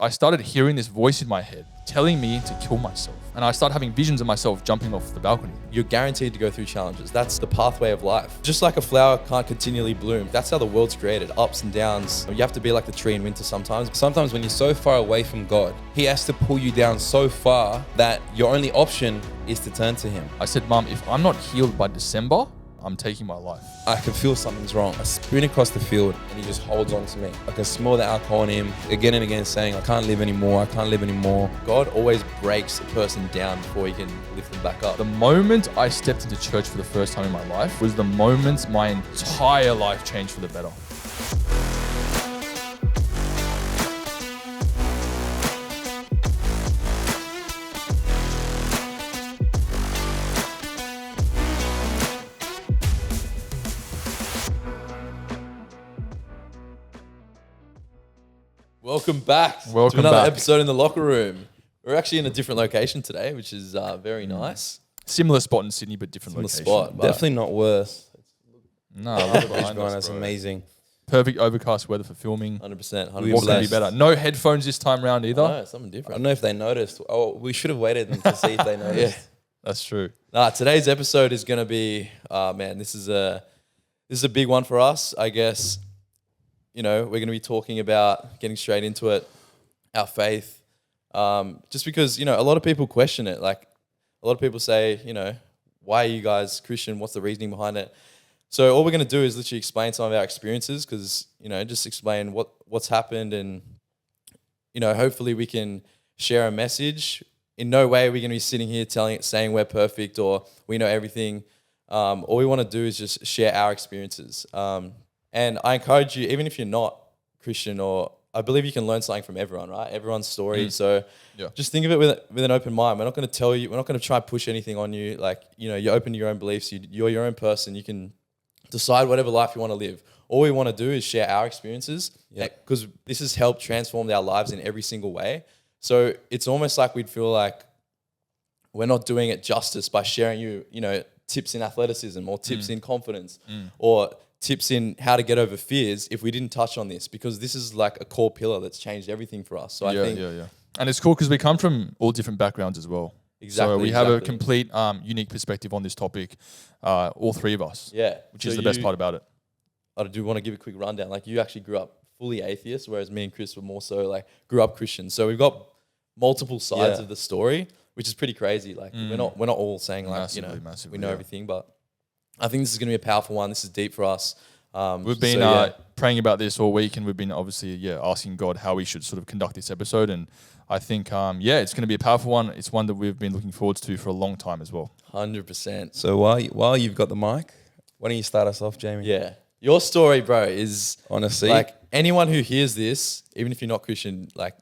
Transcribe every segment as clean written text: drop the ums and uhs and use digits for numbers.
I started hearing this voice in my head telling me to kill myself. And I started having visions of myself jumping off the balcony. You're guaranteed to go through challenges. That's the pathway of life. Just like a flower can't continually bloom. That's how the world's created, ups and downs. You have to be like the tree in winter sometimes. Sometimes when you're so far away from God, he has to pull you down so far that your only option is to turn to him. I said, Mum, if I'm not healed by December, I'm taking my life. I can feel something's wrong. I sprint across the field and he just holds on to me. I can smell the alcohol in him again and again saying, I can't live anymore. I can't live anymore. God always breaks a person down before he can lift them back up. The moment I stepped into church for the first time in my life was the moment my entire life changed for the better. Welcome back to another episode in the locker room. We're actually in a different location today, which is very nice. Similar spot in Sydney, but different location. Spot, definitely not worse. No, That's amazing. Perfect overcast weather for filming. 100%. What can be better? No headphones this time around either. No, something different. I don't know if they noticed. Oh, we should have waited to see if they noticed. Yeah, that's true. Today's episode is going to be, this is a big one for us, I guess. You know, we're going to be talking about getting straight into it, our faith, just because, you know, a lot of people question it. Like, a lot of people say, you know, why are you guys Christian? What's the reasoning behind it? So all we're going to do is literally explain some of our experiences because, you know, just explain what's happened and, you know, hopefully we can share a message. In no way are we going to be sitting here saying we're perfect or we know everything. All we want to do is just share our experiences. And I encourage you, even if you're not Christian, or I believe you can learn something from everyone, right? Everyone's story. So just think of it with an open mind. We're not going to tell you, we're not going to try to push anything on you. Like, you know, you're open to your own beliefs. You're your own person. You can decide whatever life you want to live. All we want to do is share our experiences because this has helped transform our lives in every single way. So it's almost like we'd feel like we're not doing it justice by sharing you know, tips in athleticism or tips in confidence or tips in how to get over fears if we didn't touch on this, because this is like a core pillar that's changed everything for us. So I think and it's cool because we come from all different backgrounds as well. Exactly. So we have a complete unique perspective on this topic, all three of us. Yeah. Which is the best part about it. I do want to give a quick rundown. Like, you actually grew up fully atheist, whereas me and Chris were more so like grew up Christian. So we've got multiple sides of the story, which is pretty crazy. Like we're not all saying like, massively, you know, we know everything, but I think this is going to be a powerful one. This is deep for us. We've been praying about this all week, and we've been obviously asking God how we should sort of conduct this episode. And I think it's going to be a powerful one. It's one that we've been looking forward to for a long time as well. 100%. So while you've got the mic, why don't you start us off, Jamie? Yeah, your story, bro, is honestly like anyone who hears this, even if you're not Christian, like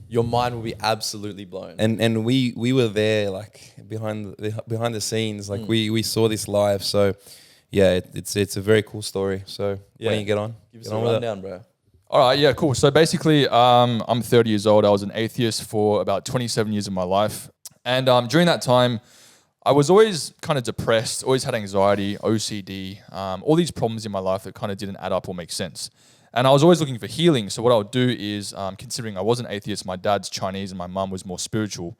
your mind will be absolutely blown. And we were there, like behind the scenes, like we saw this live. So yeah, it's a very cool story. So why don't you get on? Give us a rundown, bro. All right, yeah, cool. So basically, I'm 30 years old. I was an atheist for about 27 years of my life. And during that time, I was always kind of depressed, always had anxiety, OCD, all these problems in my life that kind of didn't add up or make sense. And I was always looking for healing. So what I would do is, considering I was an atheist, my dad's Chinese and my mum was more spiritual,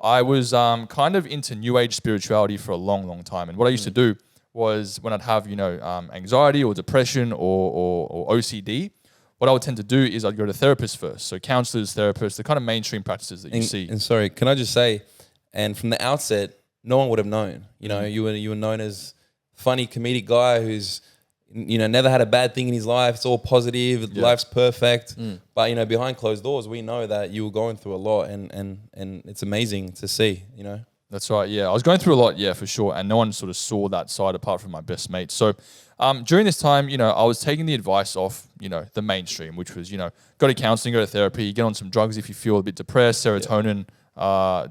I was kind of into New Age spirituality for a long, long time. And what I used to do was when I'd have, you know, anxiety or depression or OCD, what I would tend to do is I'd go to therapists first. So counselors, therapists, the kind of mainstream practices that you see. And sorry, can I just say, and from the outset, no one would have known. You know, you were known as funny comedic guy who's, you know, never had a bad thing in his life. It's all positive. Life's perfect. But, you know, behind closed doors, we know that you were going through a lot, and it's amazing to see, you know. That's right, yeah. I was going through a lot, yeah, for sure. And no one sort of saw that side apart from my best mate. So during this time, you know, I was taking the advice of, you know, the mainstream, which was, you know, go to counseling, go to therapy, get on some drugs if you feel a bit depressed, serotonin,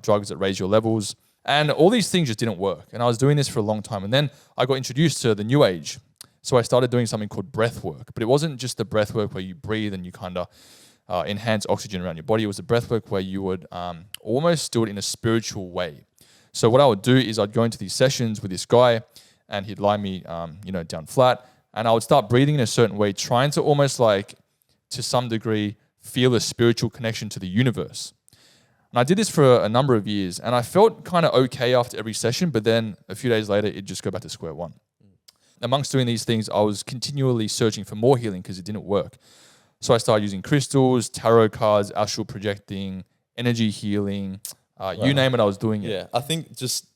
drugs that raise your levels. And all these things just didn't work. And I was doing this for a long time. And then I got introduced to the New Age. So I started doing something called breath work. But it wasn't just the breath work where you breathe and you kind of enhance oxygen around your body. It was the breath work where you would almost do it in a spiritual way. So what I would do is I'd go into these sessions with this guy and he'd lie me, down flat, and I would start breathing in a certain way, trying to almost like, to some degree, feel a spiritual connection to the universe. And I did this for a number of years, and I felt kind of okay after every session, but then a few days later, it'd just go back to square one. Amongst doing these things, I was continually searching for more healing because it didn't work. So I started using crystals, tarot cards, astral projecting, energy healing, you name it, I was doing it. Yeah, I think just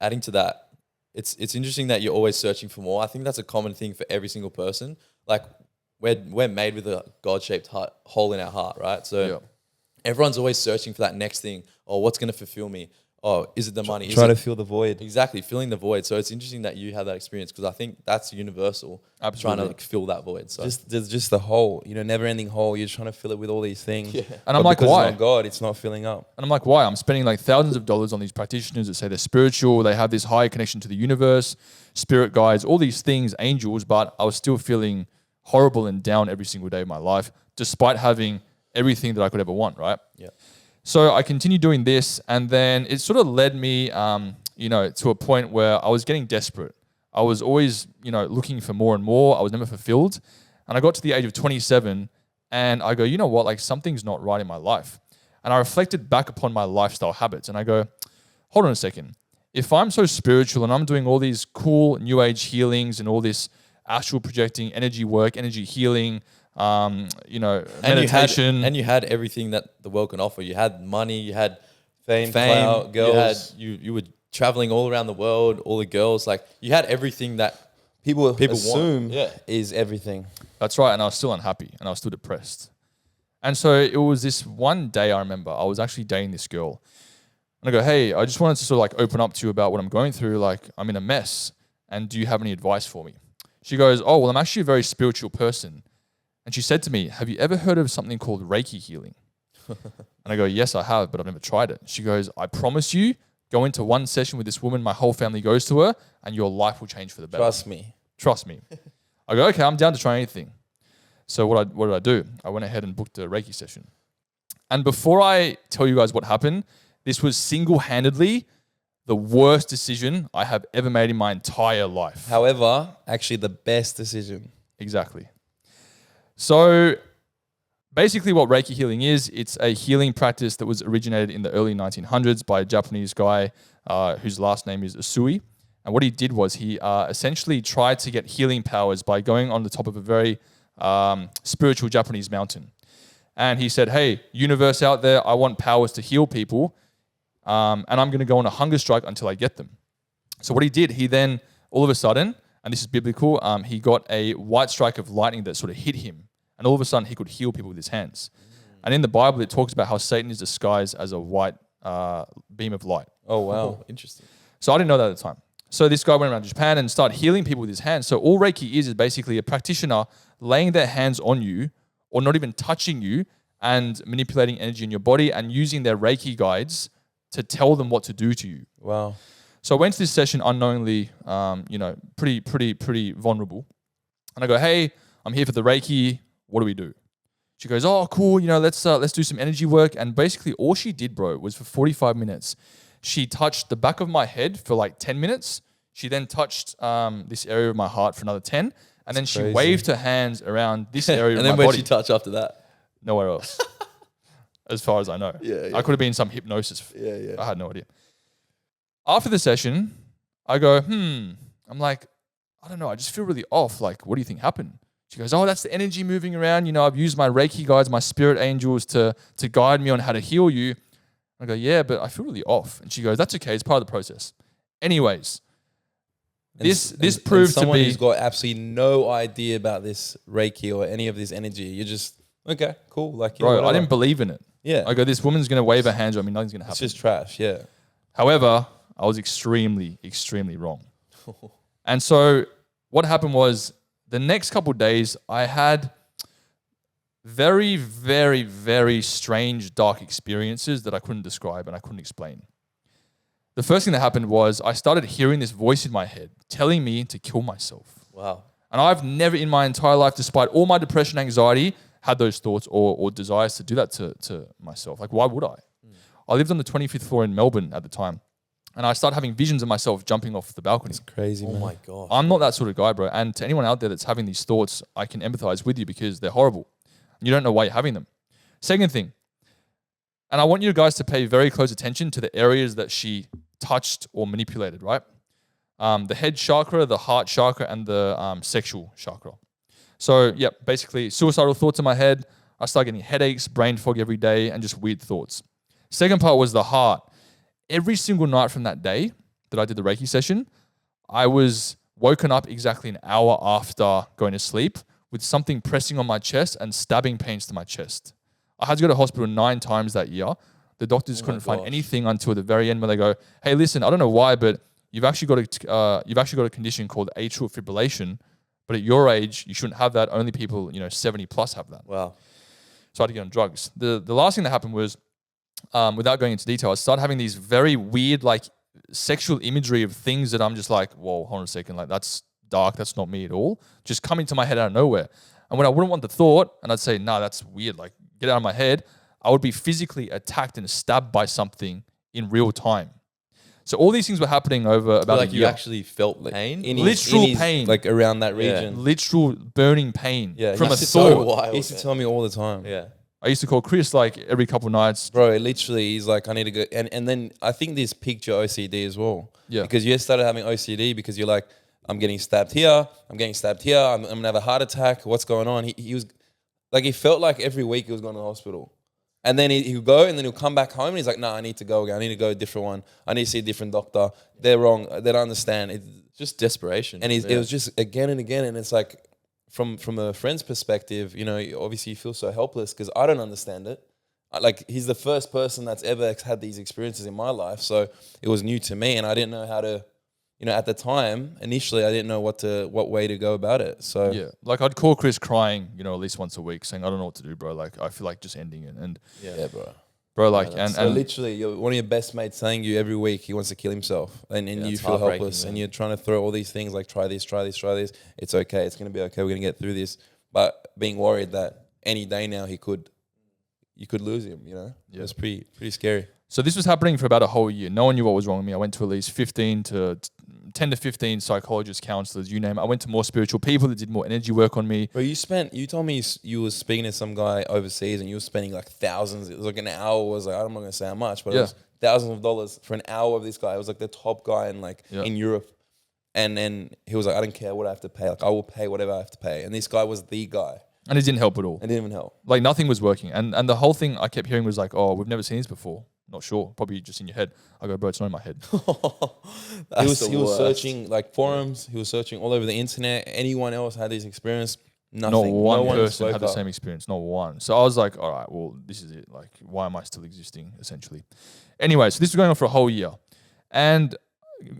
adding to that, it's interesting that you're always searching for more. I think that's a common thing for every single person. Like we're made with a God-shaped hole in our heart, right? So everyone's always searching for that next thing. Oh, what's going to fulfill me? Oh, is it the money? Try to fill the void. Exactly, filling the void. So it's interesting that you have that experience because I think that's universal. Absolutely. Trying to fill that void. So There's just the hole, never-ending hole. You're trying to fill it with all these things. Yeah. And I'm like, because why? It's not God, it's not filling up. And I'm like, why? I'm spending like thousands of dollars on these practitioners that say they're spiritual, they have this high connection to the universe, spirit guides, all these things, angels, but I was still feeling horrible and down every single day of my life, despite having everything that I could ever want, right? Yeah. So I continued doing this, and then it sort of led me, to a point where I was getting desperate. I was always, looking for more and more. I was never fulfilled. And I got to the age of 27, and I go, you know what? Like, something's not right in my life. And I reflected back upon my lifestyle habits, and I go, hold on a second. If I'm so spiritual and I'm doing all these cool new age healings and all this astral projecting, energy work, energy healing, meditation. And you had everything that the world can offer. You had money, you had Fame, clout, girls. You were traveling all around the world, all the girls. Like, you had everything that people want. assume Yeah. is everything. That's right. And I was still unhappy and I was still depressed. And so it was this one day I remember I was actually dating this girl. And I go, hey, I just wanted to sort of like open up to you about what I'm going through. Like, I'm in a mess. And do you have any advice for me? She goes, oh, well, I'm actually a very spiritual person. And she said to me, have you ever heard of something called Reiki healing? And I go, yes, I have, but I've never tried it. She goes, I promise you, go into one session with this woman, my whole family goes to her, and your life will change for the better. Trust me. I go, okay, I'm down to try anything. So what did I do? I went ahead and booked a Reiki session. And before I tell you guys what happened, this was single-handedly the worst decision I have ever made in my entire life. However, actually the best decision. Exactly. So basically what Reiki healing is, it's a healing practice that was originated in the early 1900s by a Japanese guy whose last name is Usui. And what he did was he essentially tried to get healing powers by going on the top of a very spiritual Japanese mountain. And he said, hey, universe out there, I want powers to heal people. And I'm going to go on a hunger strike until I get them. So what he did, he then all of a sudden, and this is biblical, he got a white strike of lightning that sort of hit him. And all of a sudden, he could heal people with his hands. And in the Bible, it talks about how Satan is disguised as a white beam of light. Oh, wow. Interesting. So I didn't know that at the time. So this guy went around Japan and started healing people with his hands. So all Reiki is basically a practitioner laying their hands on you or not even touching you and manipulating energy in your body and using their Reiki guides to tell them what to do to you. Wow. So I went to this session unknowingly, pretty vulnerable. And I go, hey, I'm here for the Reiki. What do we do? She goes, oh, cool. Let's do some energy work. And basically all she did, bro, was for 45 minutes. She touched the back of my head for like 10 minutes. She then touched this area of my heart for another 10. And then she waved her hands around this area of my body. And then where'd she touch after that? Nowhere else. As far as I know. Yeah. I could have been some hypnosis. Yeah. I had no idea. After the session, I go, I'm like, I don't know. I just feel really off. Like, what do you think happened? She goes, oh, that's the energy moving around. I've used my Reiki guides, my spirit angels to guide me on how to heal you. I go, yeah, but I feel really off. And she goes, that's okay. It's part of the process. Anyways, this proved to be... Someone who's got absolutely no idea about this Reiki or any of this energy. You're just, okay, cool. Like, Bro, I didn't believe in it. Yeah. I go, this woman's going to wave her hands on me. Nothing's going to happen. It's just trash, yeah. However, I was extremely, extremely wrong. And so what happened was the next couple of days, I had very, very, very strange, dark experiences that I couldn't describe and I couldn't explain. The first thing that happened was I started hearing this voice in my head telling me to kill myself. Wow. And I've never in my entire life, despite all my depression, anxiety, had those thoughts or desires to do that to myself. Like, why would I? I lived on the 25th floor in Melbourne at the time. And I started having visions of myself jumping off the balcony. It's crazy, man. Oh my God. I'm not that sort of guy, bro. And to anyone out there that's having these thoughts, I can empathize with you because they're horrible. You don't know why you're having them. Second thing, and I want you guys to pay very close attention to the areas that she touched or manipulated, right? The head chakra, the heart chakra, and the sexual chakra. So, yeah, basically suicidal thoughts in my head. I started getting headaches, brain fog every day, and just weird thoughts. Second part was the heart. Every single night from that day that I did the Reiki session, I was woken up exactly an hour after going to sleep with something pressing on my chest and stabbing pains to my chest. I had to go to hospital 9 times that year. The doctors couldn't find anything until the very end when they go, hey, listen, I don't know why, but you've actually got a condition called atrial fibrillation. But at your age, you shouldn't have that. Only people, 70 plus have that. Wow. So I had to get on drugs. The last thing that happened was, without going into detail, I started having these very weird, like, sexual imagery of things that I'm just like, whoa, hold on a second. Like, that's dark. That's not me at all. Just coming to my head out of nowhere. And when I wouldn't want the thought, and I'd say, nah, that's weird. Like, get out of my head. I would be physically attacked and stabbed by something in real time. So all these things were happening over about Like a you year. actually felt pain? Literal pain. Like around that region. Literal burning pain from a That's so thought. wild. He used to tell me all the time. Yeah. I used to call Chris like every couple of nights. Bro, literally, he's like, I need to go. And then I think this piqued your OCD as well. Yeah. Because you started having OCD because you're like, I'm getting stabbed here. I'm getting stabbed here. I'm going to have a heart attack. What's going on? He was like, he felt like every week he was going to the hospital. And then he would go and then he'll come back home and he's like, nah, I need to go again. I need to go to a different one. I need to see a different doctor. They're wrong. They don't understand. It's just desperation. And it was just again and again. And it's like, from a friend's perspective, obviously you feel so helpless because I don't understand it. Like, he's the first person that's ever had these experiences in my life. So it was new to me and I didn't know how to, at the time, initially, I didn't know what way to go about it. So yeah, like I'd call Chris crying, at least once a week saying, I don't know what to do, bro. Like, I feel like just ending it. And yeah, bro. like, So literally, one of your best mates telling you every week he wants to kill himself, and you feel helpless, and you're trying to throw all these things like try this. It's okay. It's gonna be okay. We're gonna get through this. But being worried that any day now you could lose him. It's pretty scary. So this was happening for about a whole year. No one knew what was wrong with me. I went to at least 10 to 15 psychologists, counselors, you name it. I went to more spiritual people that did more energy work on me. Bro, you told me you were speaking to some guy overseas and you were spending like thousands. It was like an hour was like, I'm not going to say how much, but it was thousands of dollars for an hour of this guy. It was like the top guy in Europe. And then he was like, I don't care what I have to pay. Like, I will pay whatever I have to pay. And this guy was the guy. And it didn't help at all. It didn't even help. Like, nothing was working. And the whole thing I kept hearing was like, oh, we've never seen this before. Not sure. Probably just in your head. I go, bro, it's not in my head. He was searching like forums. He was searching all over the internet. Anyone else had this experience? Nothing. Not one no person had the same experience. Not one. So I was like, all right, well, this is it. Like, why am I still existing, essentially? Anyway, so this was going on for a whole year. And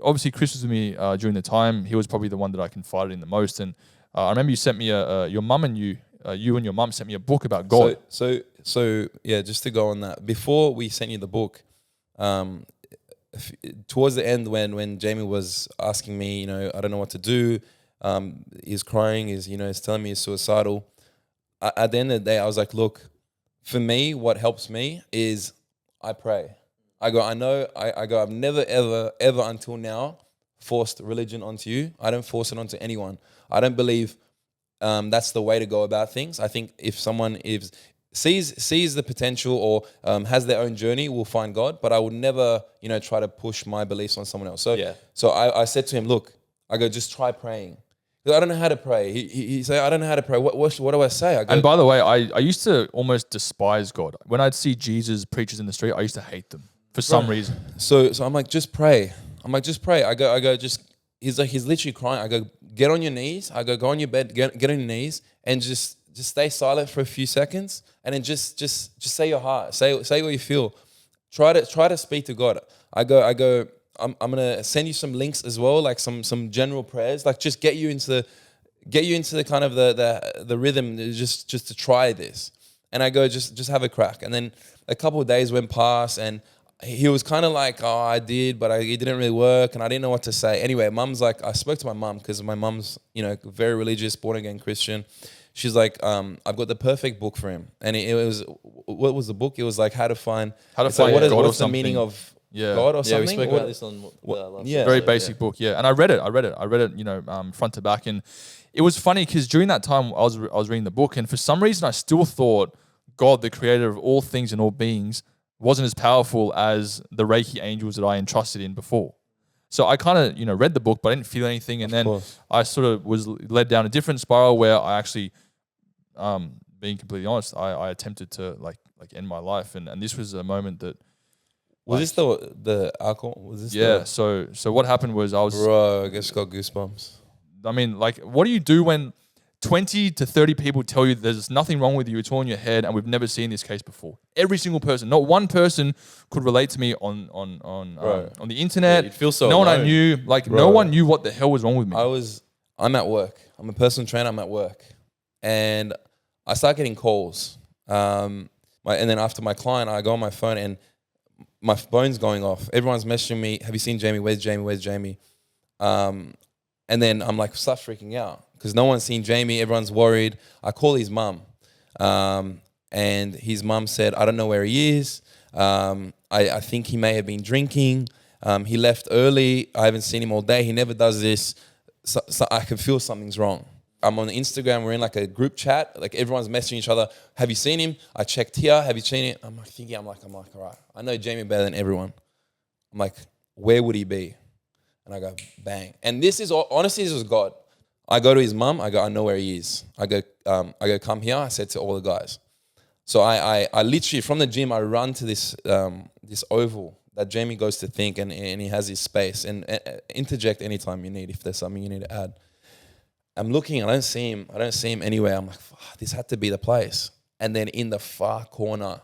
obviously, Chris was with me during the time. He was probably the one that I confided in the most. And I remember you sent me your mum and you and your mum sent me a book about God. So yeah, just to go on that. Before we sent you the book, towards the end when Jamie was asking me, I don't know what to do. He's crying. He's telling me he's suicidal. At the end of the day, I was like, look, for me, what helps me is I pray. I've never, ever until now forced religion onto you. I don't force it onto anyone. I don't believe that's the way to go about things. I think if someone sees the potential or has their own journey, will find God. But I would never, try to push my beliefs on someone else. So I said to him, look, I go, just try praying. I don't know how to pray. He said, I don't know how to pray. What do I say? I go, and by the way, I used to almost despise God. When I'd see Jesus preachers in the street, I used to hate them for some reason. So I'm like, just pray. I go, he's literally crying. I go, get on your knees. I go on your bed, get on your knees and just stay silent for a few seconds and then just say your heart. Say what you feel. Try to speak to God. I go, I'm gonna send you some links as well, like some general prayers, like just get you into the kind of the rhythm, just to try this. And I go, just have a crack. And then a couple of days went past and he was kind of like, oh, I did, but it didn't really work and I didn't know what to say. Anyway, mum's like, I spoke to my mum because my mum's, very religious, born again Christian. She's like, I've got the perfect book for him. And it was, what was the book? It was like how to find God what's or the meaning of Yeah. God or Yeah, we something? spoke about this on last Very episode, basic book, yeah. And I read it, front to back. And it was funny because during that time I was reading the book and for some reason I still thought God, the creator of all things and all beings, wasn't as powerful as the Reiki angels that I entrusted in before. So I kind of, read the book, but I didn't feel anything. And then I sort of was led down a different spiral where I actually, being completely honest, I attempted to like end my life. And this was a moment that, was this the alcohol? Was this? Yeah. So what happened was Bro, I just got goosebumps. I mean, like, what do you do when 20 to 30 people tell you there's nothing wrong with you, it's all in your head, and we've never seen this case before? Every single person, not one person could relate to me on the internet. Yeah, you'd feel so no one I alone. knew, no one knew what the hell was wrong with me. I'm at work. I'm a personal trainer. I'm at work, and I start getting calls. And then after my client, I go on my phone and my phone's going off. Everyone's messaging me. Have you seen Jamie? Where's Jamie? Where's Jamie? And then I'm like, start freaking out because no one's seen Jamie. Everyone's worried. I call his mum, and his mum said, I don't know where he is. I think he may have been drinking. He left early. I haven't seen him all day. He never does this. So I can feel something's wrong. I'm on Instagram. We're in like a group chat. Like everyone's messaging each other. Have you seen him? I checked here. Have you seen it? I'm like, all right. I know Jamie better than everyone. I'm like, where would he be? And I go, bang. And this is, honestly, this was God. I go to his mum. I go, I know where he is. I go, come here. I said to all the guys. So I literally, from the gym, I run to this oval that Jamie goes to think, and he has his space. And interject anytime you need, if there's something you need to add. I'm looking, I don't see him anywhere. I'm like, this had to be the place. And then in the far corner,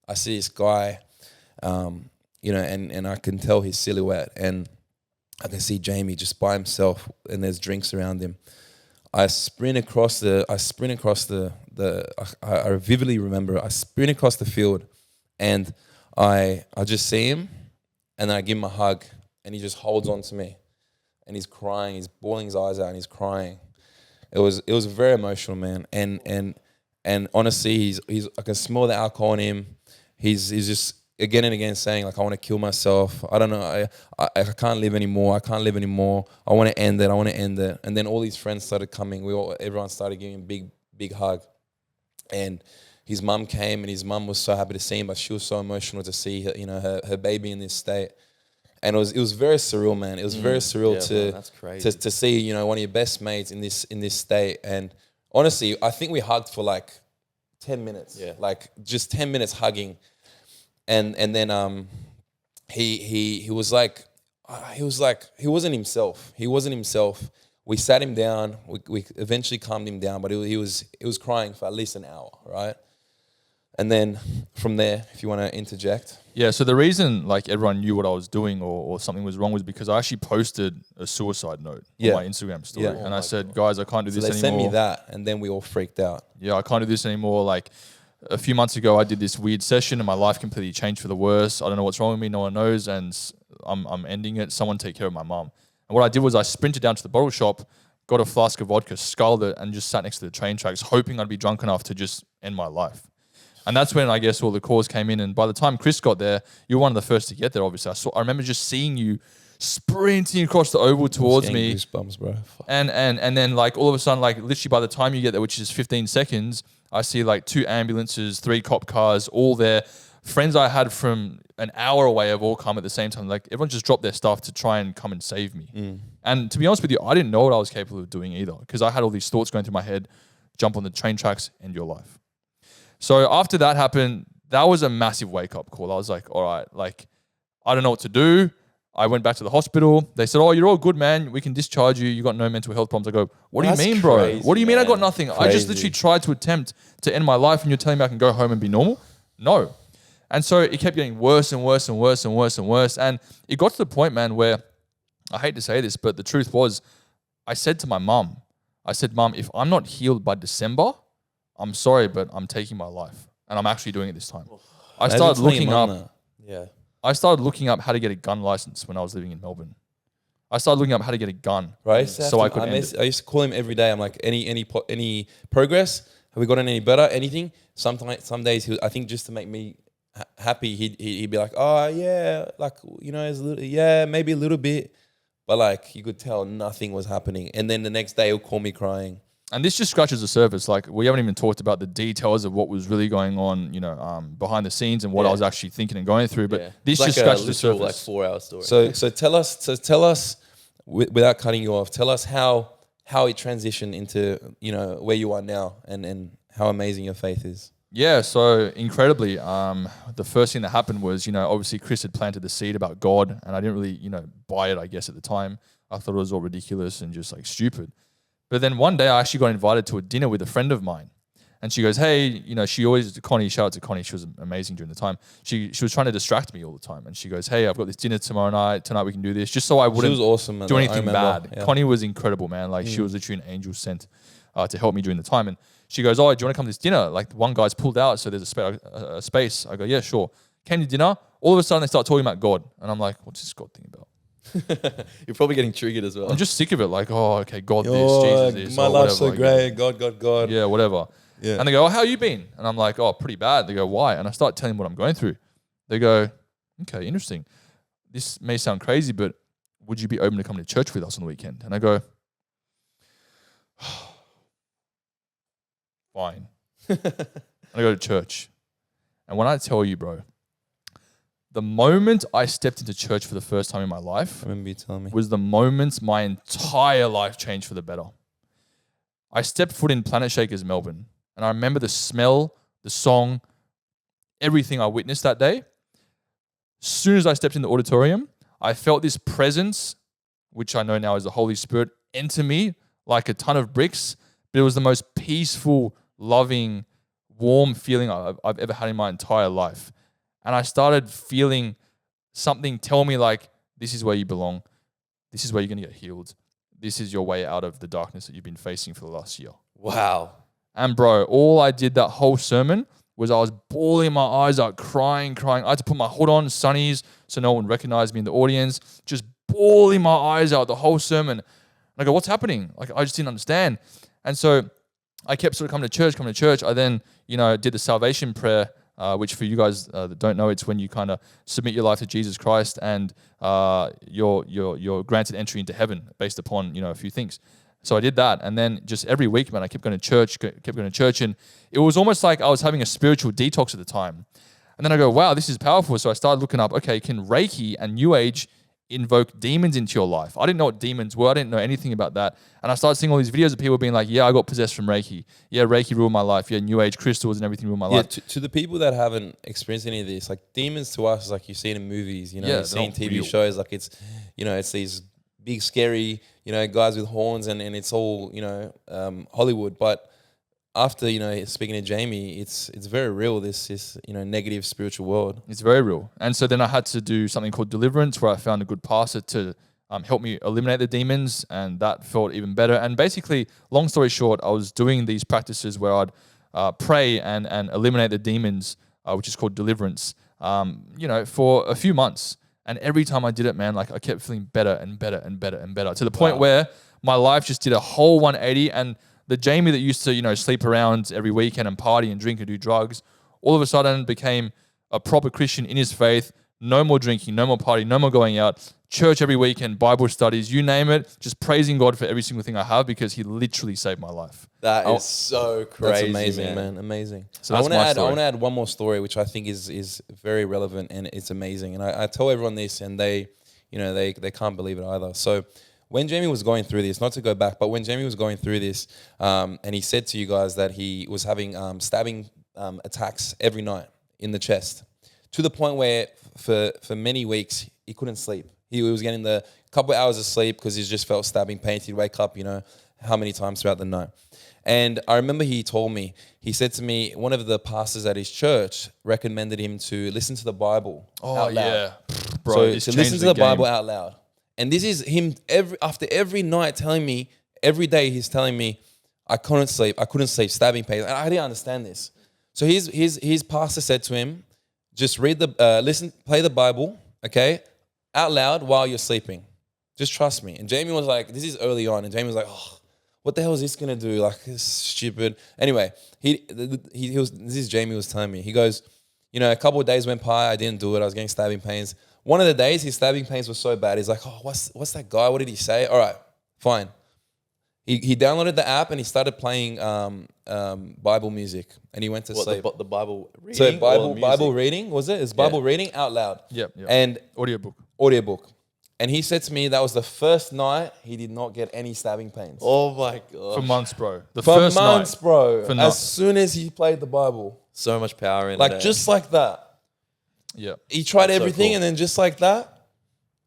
I see this guy, and I can tell his silhouette. And I can see Jamie just by himself, and there's drinks around him. I vividly remember, I sprint across the field, and I just see him, and then I give him a hug, and he just holds on to me, and he's crying, he's bawling his eyes out, and he's crying. It was very emotional, man, and honestly, he's I can smell the alcohol in him. He's just again and again saying like, I want to kill myself. I don't know. I can't live anymore. I want to end it. And then all these friends started coming. Everyone started giving him a big hug. And his mum came, and his mum was so happy to see him, but she was so emotional to see her baby in this state. And it was very surreal, man. It was very surreal to see, one of your best mates in this state. And honestly, I think we hugged for like 10 minutes. Yeah. Like just 10 minutes hugging. And then he was like he wasn't himself. He wasn't himself. We sat him down. We eventually calmed him down, but he was crying for at least an hour, right? And then from there, if you want to interject. Yeah, so the reason like everyone knew what I was doing or something was wrong was because I actually posted a suicide note on my Instagram story. Yeah. And I said, guys, I can't do this they anymore. sent me that, and then we all freaked out. Yeah, I can't do this anymore. Like a few months ago, I did this weird session and my life completely changed for the worse. I don't know what's wrong with me. No one knows. And I'm ending it. Someone take care of my mum. And what I did was I sprinted down to the bottle shop, got a flask of vodka, sculled it, and just sat next to the train tracks, hoping I'd be drunk enough to just end my life. And that's when I guess all the calls came in. And by the time Chris got there, you were one of the first to get there, obviously. I remember just seeing you sprinting across the oval towards me. Goosebumps, bro. And then like all of a sudden, like literally by the time you get there, which is 15 seconds, I see like 2 ambulances, 3 cop cars, all there. Friends I had from an hour away have all come at the same time. Like everyone just dropped their stuff to try and come and save me. And to be honest with you, I didn't know what I was capable of doing either, because I had all these thoughts going through my head: jump on the train tracks, end your life. So after that happened, that was a massive wake-up call. I was like, all right, like, I don't know what to do. I went back to the hospital. They said, oh, you're all good, man. We can discharge you. You got no mental health problems. I go, what do you mean, bro? Crazy, What do you mean I got man? nothing? I just literally tried to attempt to end my life, and you're telling me I can go home and be normal? No. And so it kept getting worse and worse and worse and worse and worse. And it got to the point, man, where I hate to say this, but the truth was, I said to my mum, Mum, if I'm not healed by December, I'm sorry, but I'm taking my life, and I'm actually doing it this time. I started looking up. Yeah. I started looking up how to get a gun license when I was living in Melbourne. I started looking up how to get a gun, Right. so I could. I used to call him every day. I'm like, any progress? Have we gotten any better? Anything? Some days I think just to make me happy, he'd be like, oh yeah, like it's a little, yeah, maybe a little bit, but like you could tell nothing was happening. And then the next day he'll call me crying. and this just scratches the surface. Like, we haven't even talked about the details of what was really going on, behind the scenes and what I was actually thinking and going through. But this It's just like scratches a the literal, surface. like 4-hour story. So tell us, without cutting you off, tell us how it transitioned into, where you are now and how amazing your faith is. Yeah, so incredibly, the first thing that happened was, obviously Chris had planted the seed about God, and I didn't really, buy it, I guess, at the time. I thought it was all ridiculous and just like stupid. But then one day I actually got invited to a dinner with a friend of mine. And she goes, hey, she always, Connie, shout out to Connie, she was amazing during the time. She was trying to distract me all the time. And she goes, hey, I've got this dinner tomorrow night. Tonight we can do this. Just so I wouldn't She was awesome, do anything bad. Yeah. Connie was incredible, man. Like, she was literally an angel sent to help me during the time. And she goes, oh, do you want to come to this dinner? Like, one guy's pulled out, so there's a space. I go, yeah, sure. Came to dinner. All of a sudden, they start talking about God. And I'm like, what's this God thing about? You're probably getting triggered as well. I'm just sick of it. Like, oh, okay, God this, Jesus this. My or life's so whatever. great. God. Yeah, whatever. Yeah. And they go, oh, how you been? And I'm like, oh, pretty bad. They go, why? And I start telling them what I'm going through. They go, okay, interesting. This may sound crazy, but would you be open to coming to church with us on the weekend? And I go, fine. And I go to church. And when I tell you, bro, the moment I stepped into church for the first time in my life I remember you telling me. was the moment my entire life changed for the better. I stepped foot in Planet Shakers Melbourne, and I remember the smell, the song, everything I witnessed that day. As soon as I stepped in the auditorium, I felt this presence, which I know now is the Holy Spirit, enter me like a ton of bricks, but it was the most peaceful, loving, warm feeling I've ever had in my entire life. And I started feeling something tell me, like, this is where you belong. This is where you're going to get healed. This is your way out of the darkness that you've been facing for the last year. Wow. And bro, all I did that whole sermon was I was bawling my eyes out, crying. I had to put my hood on, sunnies, so no one recognized me in the audience, just bawling my eyes out the whole sermon. And I go, what's happening? Like, I just didn't understand. And so I kept sort of coming to church. I then, did the salvation prayer, which for you guys that don't know, it's when you kind of submit your life to Jesus Christ and you're granted entry into heaven based upon, a few things. So I did that. And then just every week, man, I kept going to church. And it was almost like I was having a spiritual detox at the time. And then I go, wow, this is powerful. So I started looking up, okay, can Reiki and New Age invoke demons into your life? I didn't know what demons were. I didn't know anything about that. And I started seeing all these videos of people being like, yeah, I got possessed from Reiki. Yeah, Reiki ruled my life. Yeah, New Age crystals and everything ruled my life. To the people that haven't experienced any of this, like, demons to us is like you see it in movies, you see in TV real. shows, like it's these big, scary, guys with horns and it's all, Hollywood. But after, speaking to Jamie, it's very real, this negative spiritual world. It's very real. And so then I had to do something called deliverance, where I found a good pastor to help me eliminate the demons, and that felt even better. And basically, long story short, I was doing these practices where I'd pray and eliminate the demons, which is called deliverance, for a few months. And every time I did it, man, like, I kept feeling better and better and better and better, to the point where my life just did a whole 180. And the Jamie that used to, sleep around every weekend and party and drink and do drugs, all of a sudden became a proper Christian in his faith. No more drinking, no more partying, no more going out. Church every weekend, Bible studies, you name it. Just praising God for every single thing I have, because he literally saved my life. That is so crazy, That's amazing, man. Amazing. So I that's want my to story. add one more story, which I think is very relevant and it's amazing. And I tell everyone this, and they can't believe it either. So when Jamie was going through this, not to go back, but when Jamie was going through this, and he said to you guys that he was having stabbing attacks every night in the chest, to the point where for many weeks he couldn't sleep. He was getting the couple of hours of sleep because he just felt stabbing pains. He'd wake up, how many times throughout the night. And I remember he told me, he said to me, one of the pastors at his church recommended him to listen to the Bible out loud. Yeah. Bro, So listen to the Bible out loud. And this is him after every night telling me, every day he's telling me, I couldn't sleep, stabbing pains. And I didn't understand this. So his pastor said to him, just read play the Bible, okay, out loud while you're sleeping. Just trust me. And Jamie was like, this is early on, and Jamie was like, oh, what the hell is this gonna do? Like, this is stupid. Anyway, Jamie was telling me. He goes, a couple of days went by, I didn't do it, I was getting stabbing pains. One of the days his stabbing pains were so bad, he's like, oh, what's that guy? What did he say? All right, fine. He downloaded the app and he started playing Bible music, and he went to sleep. The Bible reading? So or Bible music? reading, was it? It's Bible reading out loud. Yep. And Audiobook. And he said to me that was the first night he did not get any stabbing pains. Oh my God. For months, bro. The For first months, night. bro. For As soon as he played the Bible. So much power in it. Like just like that. Yeah. He tried That's so everything cool. and then just like that,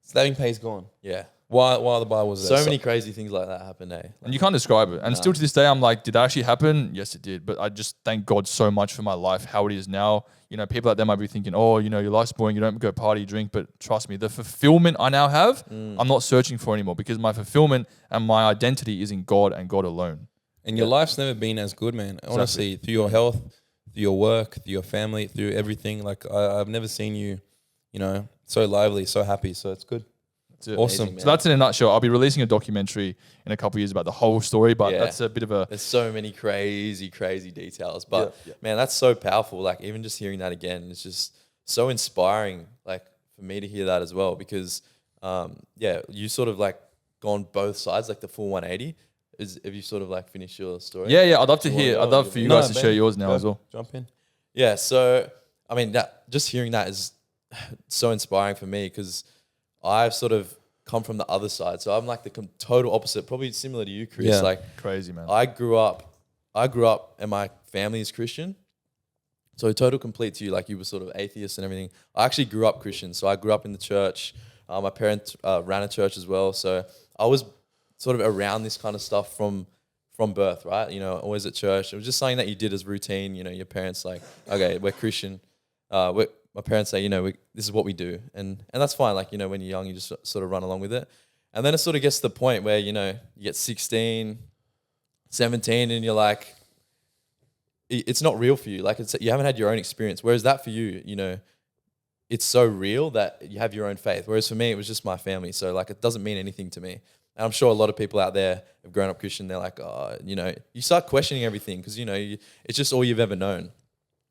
stabbing pain's gone. Yeah. While the Bible was there. So many crazy things like that happen, eh? And you can't describe it. And still to this day, I'm like, did that actually happen? Yes, it did. But I just thank God so much for my life, how it is now. You know, people out there might be thinking, oh, you know, your life's boring. You don't go party, drink. But trust me, the fulfillment I now have, I'm not searching for anymore because my fulfillment and my identity is in God and God alone. And your life's never been as good, man. Honestly, through your health, through your work, through your family, through everything. Like I've never seen you, you know, so lively, so happy. So it's good. That's it. Awesome. Amazing, So that's in a nutshell. I'll be releasing a documentary in a couple of years about the whole story, but that's a bit of a... There's so many crazy details. But man, that's so powerful. Like even just hearing that again, it's just so inspiring. Like for me to hear that as well, because you sort of like gone both sides, like the full 180. Have you sort of like finished your story? Yeah. I'd love to hear. I'd love for you guys to share yours now as well. Jump in. Yeah. So I mean, just hearing that is so inspiring for me because I've sort of come from the other side. So I'm like the total opposite, probably similar to you, Chris. Yeah. Like Crazy, man. I grew up and my family is Christian. So total complete to you, like you were sort of atheist and everything. I actually grew up Christian. So I grew up in the church. My parents ran a church as well. So I was sort of around this kind of stuff from birth, right? You know, always at church. It was just something that you did as routine. You know, your parents like, okay, we're Christian. My parents say, you know, this is what we do. And that's fine. Like, you know, when you're young, you just sort of run along with it. And then it sort of gets to the point where, you know, you get 16, 17 and you're like, it's not real for you. Like you haven't had your own experience. Whereas that for you, you know, it's so real that you have your own faith. Whereas for me, it was just my family. So like, it doesn't mean anything to me. And I'm sure a lot of people out there have grown up Christian. They're like, oh, you know, you start questioning everything because, you know, it's just all you've ever known.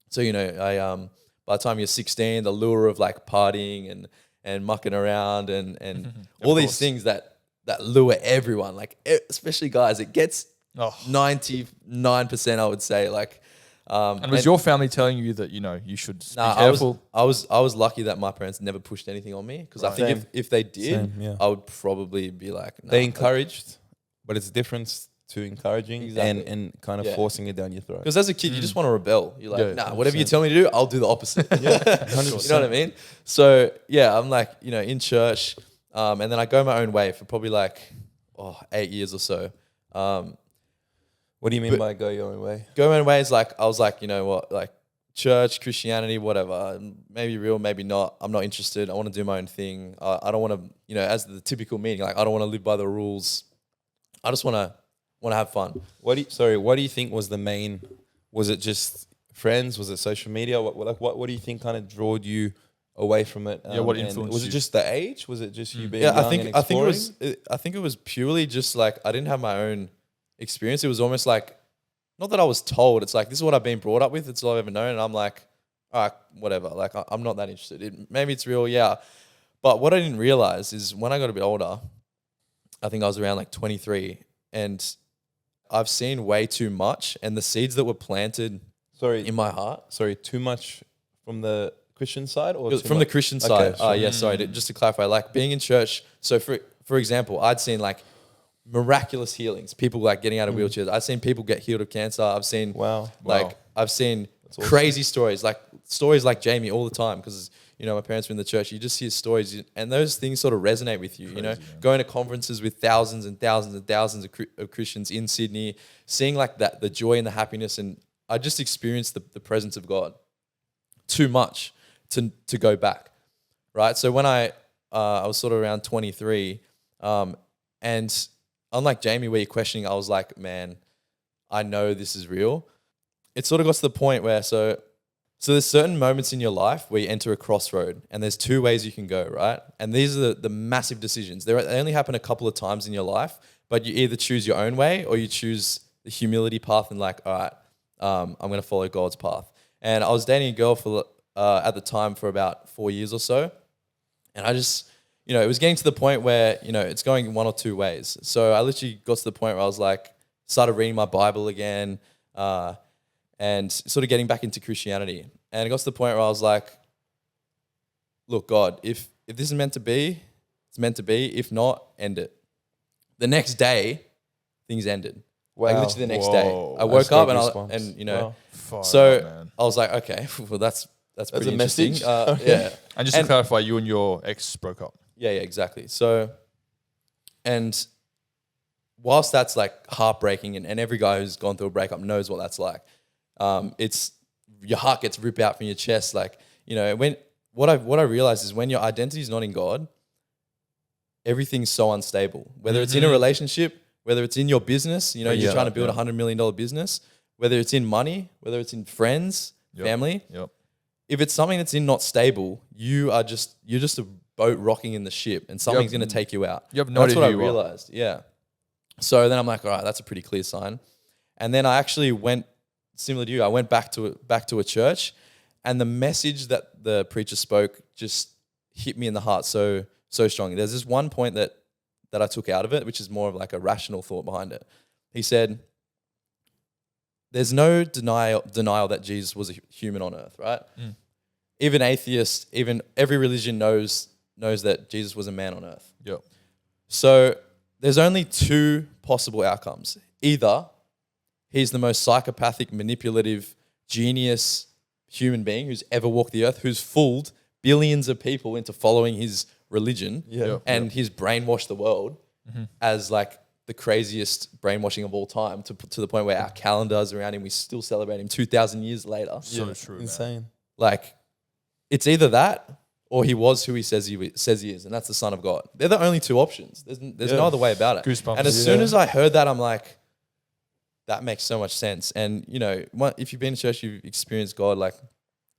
So, you know, by the time you're 16, the lure of like partying and mucking around and all these things that lure everyone, like especially guys, it gets 99%, I would say. Like, and was your family telling you that, you know, you should be nah, careful? I was lucky that my parents never pushed anything on me because I think if they did, I would probably be like, nah, they encouraged, but it's different to encouraging Exactly. and kind of forcing it down your throat. because as a kid, you just want to rebel. You're like, nah, 100%. whatever you tell me to do, I'll do the opposite. You know what I mean? So yeah, I'm like, you know, in church, and then I go my own way for probably like 8 years or so. What do you mean by go your own way? Go my own way is like, I was like, you know what, like church, Christianity, whatever, maybe real, maybe not. I'm not interested. I want to do my own thing. I don't want to, you know, as the typical meaning, like I don't want to live by the rules. I just want to have fun. What do you think was the main? Was it just friends? Was it social media? What do you think kind of drawed you away from it? What and influenced was you? it just the age? Was it just you being Yeah, young and exploring? I think it was purely just like I didn't have my own experience. It was almost like, not that I was told. It's like, this is what I've been brought up with. It's all I've ever known. And I'm like, all right, whatever. Like I'm not that interested. Maybe it's real, yeah. But what I didn't realize is when I got a bit older, I think I was around like 23, and I've seen way too much. And the seeds that were planted in my heart. Sorry, too much from the Christian side or From the Christian side. sure. Yeah, sorry. Just to clarify, like being in church. So for example, I'd seen like miraculous healings, people like getting out of wheelchairs. I've seen people get healed of cancer. I've seen I've seen crazy stories like Jamie all the time because, you know, my parents were in the church. You just hear stories and those things sort of resonate with you, you know, going to conferences with thousands and thousands and thousands of Christians in Sydney, seeing like that, the joy and the happiness. And I just experienced the presence of God too much to go back. Right. So when I was sort of around 23 and unlike Jamie, where you're questioning, I was like, man, I know this is real. It sort of got to the point where, so there's certain moments in your life where you enter a crossroad and there's two ways you can go, right? And these are the massive decisions. They only happen a couple of times in your life, but you either choose your own way or you choose the humility path and like, all right, I'm going to follow God's path. And I was dating a girl for at the time for about 4 years or so. And I just, it was getting to the point where, it's going one or two ways. So I literally got to the point where I was like, started reading my Bible again, and sort of getting back into Christianity. And it got to the point where I was like, look, God, if this is meant to be, it's meant to be. If not, end it. The next day, things ended. Wow. Like literally the next day. Whoa. I woke up response. and Far so out, man. I was like, okay, well that's pretty a interesting. message. Yeah. And just to clarify, you and your ex broke up. Yeah, exactly. So, and whilst that's like heartbreaking, and every guy who's gone through a breakup knows what that's like, it's your heart gets ripped out from your chest. Like, when what I realized is when your identity is not in God, everything's so unstable. Whether it's in a relationship, whether it's in your business, you're trying to build $100 million business, whether it's in money, whether it's in friends, family. Yep. If it's something that's not stable, you're just a boat rocking in the ship, and something's going to take you out. You have no That's idea what I who you are. realized. Yeah. So then I'm like, all right, that's a pretty clear sign. And then I actually went, similar to you, I went back to a church, and the message that the preacher spoke just hit me in the heart so strongly. There's this one point that I took out of it, which is more of like a rational thought behind it. He said, there's no denial that Jesus was a human on earth, right? Mm. Even atheists, even every religion knows that Jesus was a man on earth. Yep. So there's only two possible outcomes. Either he's the most psychopathic, manipulative, genius human being who's ever walked the earth, who's fooled billions of people into following his religion, and he's brainwashed the world as like the craziest brainwashing of all time, to the point where our calendars around him, we still celebrate him 2,000 years later. So true. Insane. Man. Like, it's either that or he was who he says he is, and that's the Son of God. They're the only two options. There's no other way about it. Goosebumps. And as soon as I heard that, I'm like, that makes so much sense. And if you've been to church, you've experienced God. Like,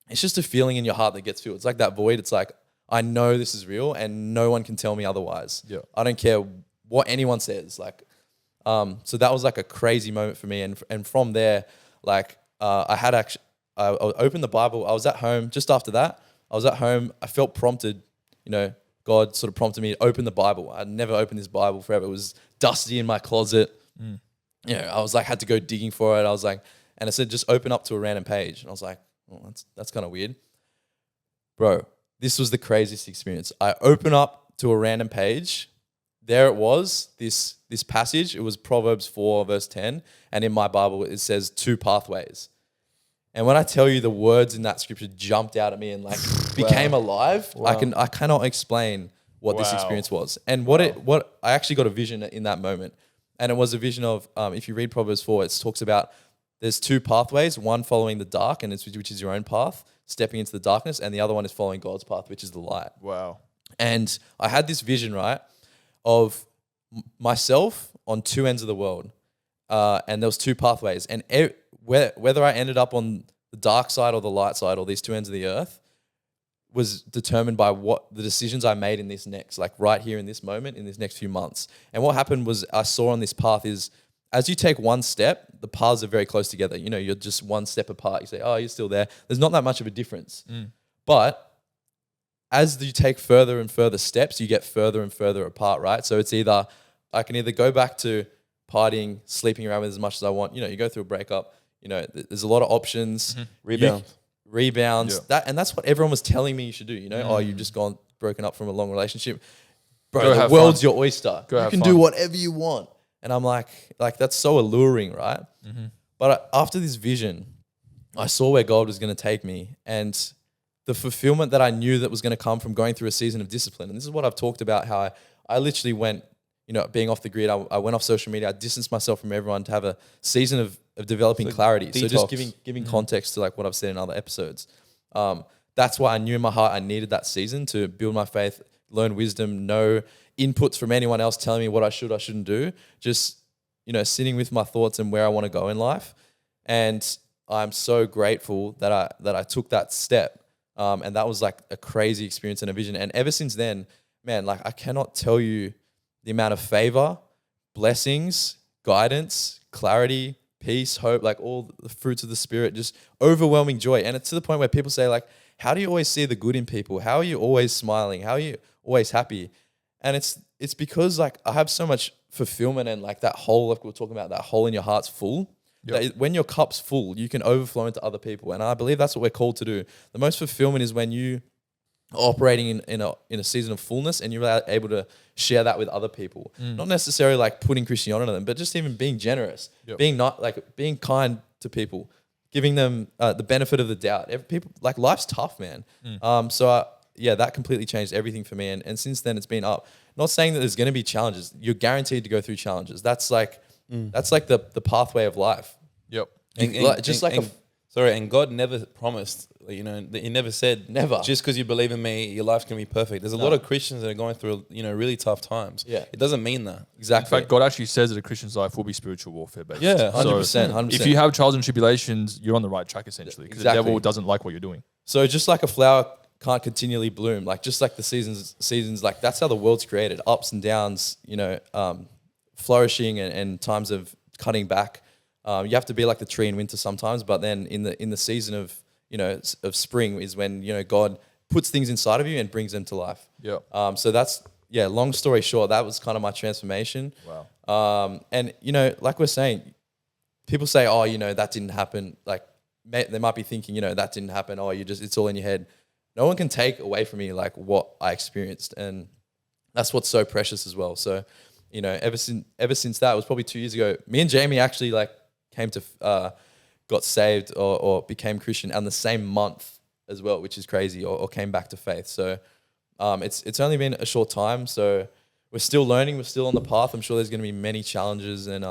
it's just a feeling in your heart that gets filled. It's like that void. It's like, I know this is real, and no one can tell me otherwise. Yeah. I don't care what anyone says. Like, so that was like a crazy moment for me. And from there, like, I opened the Bible. I was at home just after that. I was at home. I felt prompted, God sort of prompted me to open the Bible. I'd never opened this Bible forever. It was dusty in my closet. I was like, had to go digging for it. I was like, and it said, just open up to a random page. And I was like, oh, that's kind of weird. Bro, this was the craziest experience. I open up to a random page. There it was, this passage. It was Proverbs 4 verse 10. And in my Bible, it says 2 pathways. And when I tell you, the words in that scripture jumped out at me and like became alive, Wow. I cannot explain what this experience was. And what I actually got a vision in that moment. And it was a vision of, if you read Proverbs 4, it talks about there's 2 pathways, one following the dark, which is your own path, stepping into the darkness, and the other one is following God's path, which is the light. Wow. And I had this vision, right, of myself on 2 ends of the world. And there was 2 pathways. And whether I ended up on the dark side or the light side, or these 2 ends of the earth, was determined by what the decisions I made in this next, like right here in this moment, in this next few months. And what happened was, I saw on this path is, as you take one step, the paths are very close together. You're just one step apart. You say, oh, you're still there. There's not that much of a difference. But as you take further and further steps, you get further and further apart, right? So it's either, I can either go back to partying, sleeping around with as much as I want. You go through a breakup, there's a lot of options. Rebounds. Yeah. And that's what everyone was telling me you should do. Oh, you've just broken up from a long relationship. Go Bro, the have world's fun. your oyster. Go You have can fun. do whatever you want. And I'm like that's so alluring, right? But after this vision, I saw where God was going to take me, and the fulfillment that I knew that was going to come from going through a season of discipline. And this is what I've talked about, how I literally went, being off the grid, I went off social media, I distanced myself from everyone to have a season of developing clarity. So just giving context to like what I've said in other episodes. That's why I knew in my heart I needed that season to build my faith, learn wisdom, no inputs from anyone else telling me what I should or shouldn't do. Just, sitting with my thoughts and where I want to go in life. And I'm so grateful that I took that step. And that was like a crazy experience and a vision. And ever since then, man, like I cannot tell you the amount of favor, blessings, guidance, clarity, peace, hope, like all the fruits of the Spirit, just overwhelming joy. And it's to the point where people say like, how do you always see the good in people? How are you always smiling? How are you always happy? And it's because like I have so much fulfillment and like that hole, like we were talking about, that hole in your heart's full. Yep. That when your cup's full, you can overflow into other people. And I believe that's what we're called to do. The most fulfillment is when you are operating in a season of fullness and you're able to share that with other people. Not necessarily like putting Christianity on them, but just even being generous, being kind to people, giving them the benefit of the doubt. People like life's tough, man. That completely changed everything for me. And since then it's been up. Not saying that there's going to be challenges. You're guaranteed to go through challenges. That's like the pathway of life. Yep. And God never promised, He never said, Never. just because you believe in me, your life's going to be perfect. There's a lot of Christians that are going through, really tough times. Yeah. It doesn't mean that. Exactly. In fact, God actually says that a Christian's life will be spiritual warfare based. Yeah, 100%, 100%. If you have trials and tribulations, you're on the right track essentially, because the devil doesn't like what you're doing. So just like a flower can't continually bloom, like just like the seasons, like that's how the world's created, ups and downs, flourishing and times of cutting back. You have to be like the tree in winter sometimes, but then in the season of of spring is when God puts things inside of you and brings them to life. Yeah. So that's long story short, that was kind of my transformation. Wow. And like we're saying, people say, oh, that didn't happen. Like they might be thinking, that didn't happen. Oh, it's all in your head. No one can take away from me like what I experienced, and that's what's so precious as well. So, ever since that, it was probably 2 years ago, me and Jamie actually like came to got saved or became Christian on the same month as well, which is crazy, or came back to faith. So, it's only been a short time, so we're still learning, we're still on the path. I'm sure there's going to be many challenges and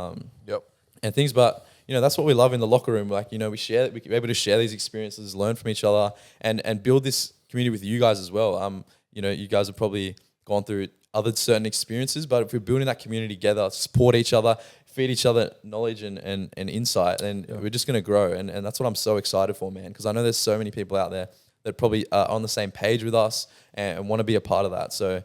things, but that's what we love in the locker room. Like, we're able to share these experiences, learn from each other, and build this community with you guys as well. You guys have probably gone through other certain experiences, but if we're building that community together, support each other, feed each other knowledge and insight, then we're just going to grow. And that's what I'm so excited for, man, because I know there's so many people out there that probably are on the same page with us and want to be a part of that. So,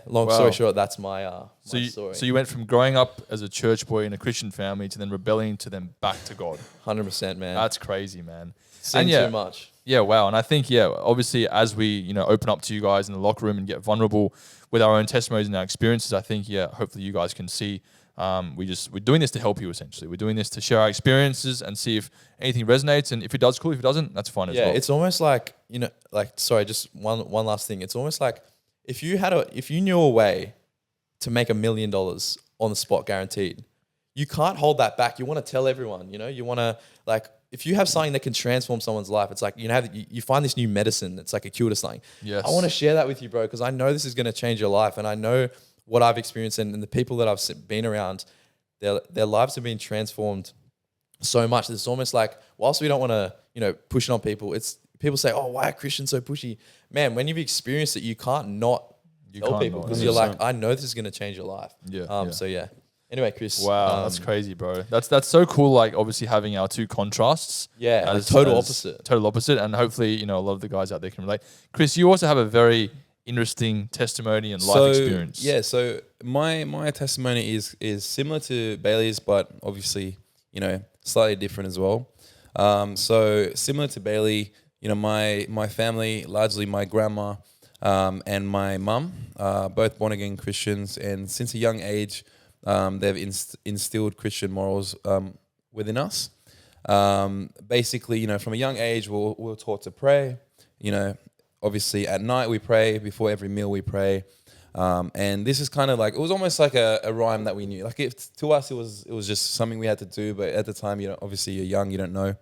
long story short, that's my story. So you went from growing up as a church boy in a Christian family to then rebelling to then back to God. 100%, man. That's crazy, man. Seen too much. Yeah, wow. And I think, obviously as we, open up to you guys in the locker room and get vulnerable with our own testimonies and our experiences, I think, hopefully you guys can see we're doing this to help you essentially. We're doing this to share our experiences and see if anything resonates. And if it does, cool. If it doesn't, that's fine as well. Yeah, it's almost like, sorry, just one last thing. It's almost like if you knew a way to make $1 million on the spot guaranteed, you can't hold that back. You want to tell everyone, you want to if you have something that can transform someone's life, it's like, you find this new medicine. It's like a cure to something. Yes. I want to share that with you, bro, because I know this is going to change your life. And I know what I've experienced and the people that I've been around, their lives have been transformed so much. It's almost like, whilst we don't want to, push it on people, people say, oh, why are Christians so pushy? Man, when you've experienced it, you can't not tell people because you're like, I know this is going to change your life. So anyway, Chris. Wow, that's crazy, bro. That's so cool. Like obviously having our two contrasts. Yeah, as total opposite. And hopefully, a lot of the guys out there can relate. Chris, you also have a very interesting testimony and life experience. Yeah, so my testimony is similar to Bailey's, but obviously, slightly different as well. So similar to Bailey, my family, largely my grandma and my mum, both born again Christians, and since a young age, they've instilled Christian morals within us. Basically, from a young age, we're taught to pray. Obviously at night we pray, before every meal we pray. And this is kind of like, it was almost like a rhyme that we knew. Like to us, it was just something we had to do. But at the time, obviously you're young, you don't know.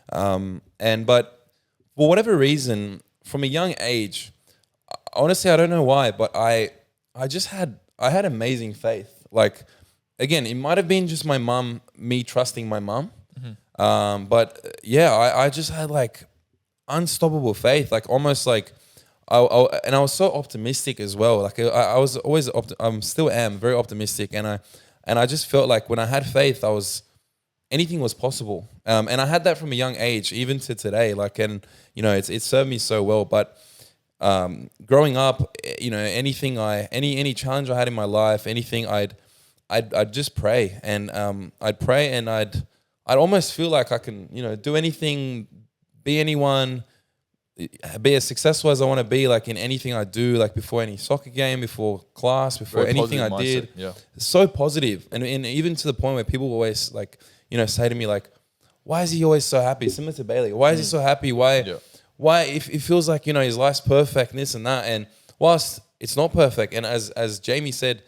But for whatever reason, from a young age, honestly, I don't know why, but I had amazing faith. Like, again, it might have been just me trusting my mum. Mm-hmm. But I just had like unstoppable faith, like almost like, and I was so optimistic as well. Like I was always, still am very optimistic. And I just felt like when I had faith, anything was possible. And I had that from a young age, even to today. Like, and it served me so well. But growing up, anything any challenge I had in my life, anything I'd just pray, and I'd pray, and I'd almost feel like I can do anything, be anyone, be as successful as I want to be, like in anything I do, like before any soccer game, before class, before Very anything I positive did. mindset, yeah. So positive. And even to the point where people always like, say to me like, why is he always so happy? Similar to Bayley. Why is he so happy? Why if it feels like, his life's perfect and this and that. And whilst it's not perfect, and as Jamie said,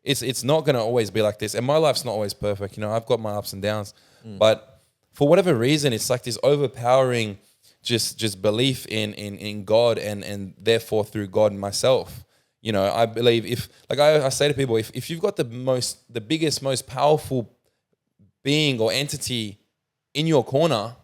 it's not going to always be like this. And my life's not always perfect. I've got my ups and downs. But for whatever reason, it's like this overpowering just belief in God and therefore through God and myself. I believe if, like I say to people, if you've got the biggest, most powerful being or entity in your corner,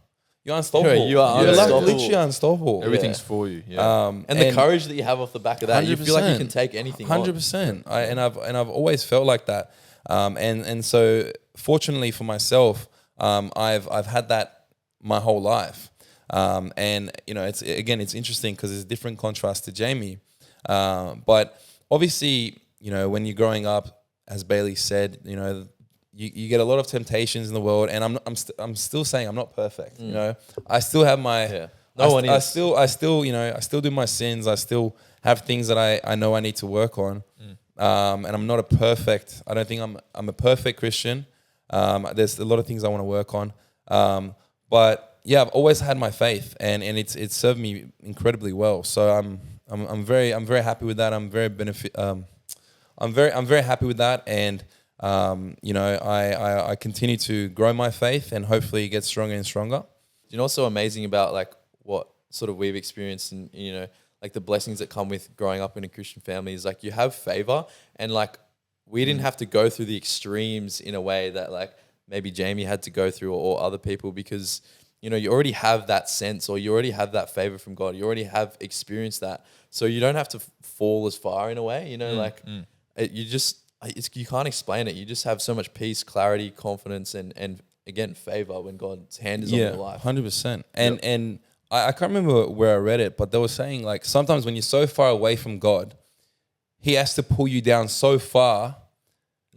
you're unstoppable. Sure, you are You're unstoppable. literally unstoppable. Everything's for you. Yeah. And the courage that you have off the back of that, you feel like you can take anything on. 100%. And I've always felt like that. And so fortunately for myself, I've had that my whole life. And it's interesting because there's different contrast to Jamie. But obviously, when you're growing up, as Bayley said, you get a lot of temptations in the world, and I'm still saying I'm not perfect. I still have my I still do my sins. I still have things that I know I need to work on. And I'm not I don't think I'm a perfect Christian. There's a lot of things I want to work on. But yeah, I've always had my faith, and it's served me incredibly well. So I'm very happy with that. I'm very happy with that, and I continue to grow my faith and hopefully get stronger and stronger. You know what's so amazing about like what sort of we've experienced and like the blessings that come with growing up in a Christian family is like you have favor, and like we didn't have to go through the extremes in a way that like maybe Jamie had to go through or other people, because you already have that sense, or you already have that favor from God. You already have experienced that, so you don't have to fall as far in a way. You can't explain it. You just have so much peace, clarity, confidence, and again, favor when God's hand is on your life. 100%. And I can't remember where I read it, but they were saying like sometimes when you're so far away from God, He has to pull you down so far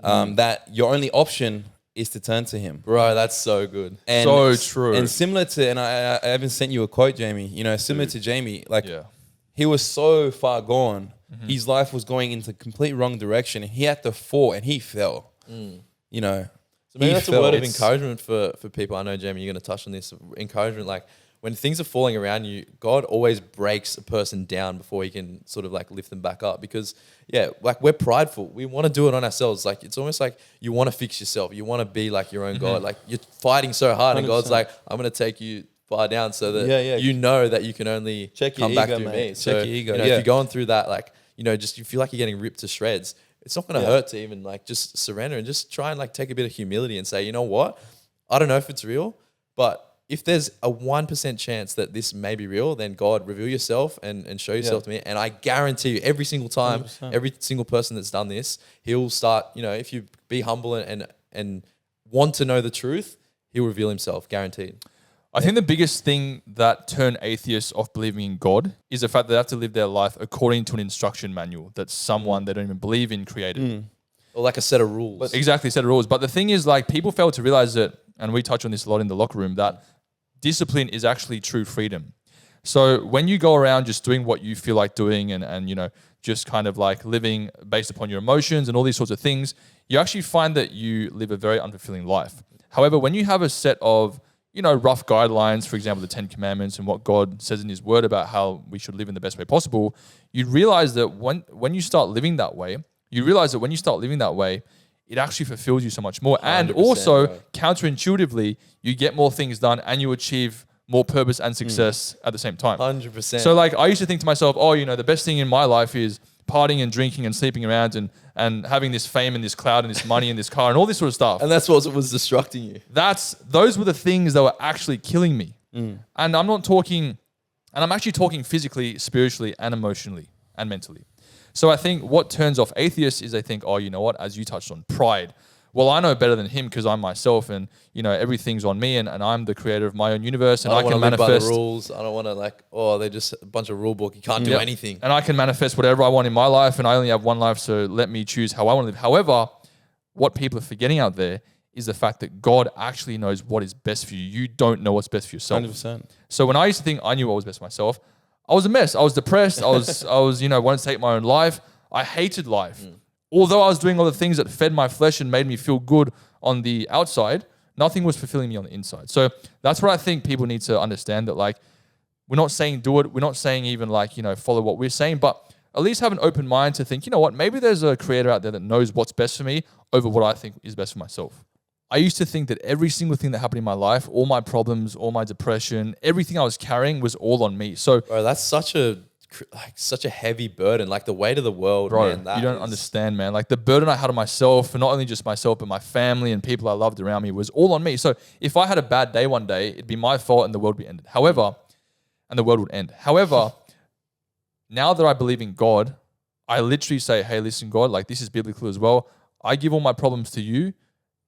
that your only option is to turn to Him. Bro, that's so good. And so true. And similar to, and I even sent you a quote, Jamie, similar to Jamie, like he was so far gone. His life was going into complete wrong direction. He had to fall and he fell. So maybe that's a word of encouragement for people. I know, Jamie, you're going to touch on this. Encouragement, like when things are falling around you, God always breaks a person down before He can sort of like lift them back up. Because like we're prideful. We want to do it on ourselves. Like it's almost like you want to fix yourself. You want to be like your own God. Like you're fighting so hard, 100%. And God's like, I'm going to take you far down so that you know that you can only come back through me. So check your ego. If you're going through that, like just you feel like you're getting ripped to shreds. It's not going to hurt to even like just surrender and just try and like take a bit of humility and say, you know what? I don't know if it's real, but if there's a 1% chance that this may be real, then God, reveal yourself and show yourself to me. And I guarantee you, every single time, 100%. Every single person that's done this, He'll start, if you be humble and want to know the truth, He'll reveal Himself, guaranteed. I think the biggest thing that turned atheists off believing in God is the fact that they have to live their life according to an instruction manual that someone they don't even believe in created. Or like a set of rules. Exactly, set of rules. But the thing is, like, people fail to realize that, and we touch on this a lot in the locker room, that discipline is actually true freedom. So when you go around just doing what you feel like doing and just kind of like living based upon your emotions and all these sorts of things, you actually find that you live a very unfulfilling life. However, when you have a set of rough guidelines, for example, the 10 Commandments and what God says in His Word about how we should live in the best way possible, you realize that when you start living that way, it actually fulfills you so much more. And also, counterintuitively, you get more things done and you achieve more purpose and success at the same time. 100%. So like I used to think to myself, the best thing in my life is partying and drinking and sleeping around and having this fame and this clout and this money and this car and all this sort of stuff. And that's what was destructing you. Those were the things that were actually killing me. And I'm actually talking physically, spiritually, and emotionally and mentally. So I think what turns off atheists is they think, you know what, as you touched on, pride. Well, I know better than him because I'm myself and, everything's on me and I'm the creator of my own universe and I can manifest. Live by the rules. I don't want to they're just a bunch of rule book. You can't do anything. And I can manifest whatever I want in my life and I only have one life, so let me choose how I want to live. However, what people are forgetting out there is the fact that God actually knows what is best for you. You don't know what's best for yourself. 100%. So when I used to think I knew what was best for myself, I was a mess. I was depressed. I was, wanted to take my own life. I hated life. Although I was doing all the things that fed my flesh and made me feel good on the outside, nothing was fulfilling me on the inside. So that's what I think people need to understand, that like, we're not saying do it. We're not saying even like, follow what we're saying, but at least have an open mind to think, you know what, maybe there's a creator out there that knows what's best for me over what I think is best for myself. I used to think that every single thing that happened in my life, all my problems, all my depression, everything I was carrying was all on me. So, Bro, that's such a heavy burden. Like the weight of the world, bro, man. you don't understand, man. Like the burden I had on myself, and not only just myself, but my family and people I loved around me, was all on me. So if I had a bad day one day, it'd be my fault and the world would be ended. And the world would end. However, now that I believe in God, I literally say, hey, listen, God, like this is biblical as well. I give all my problems to you.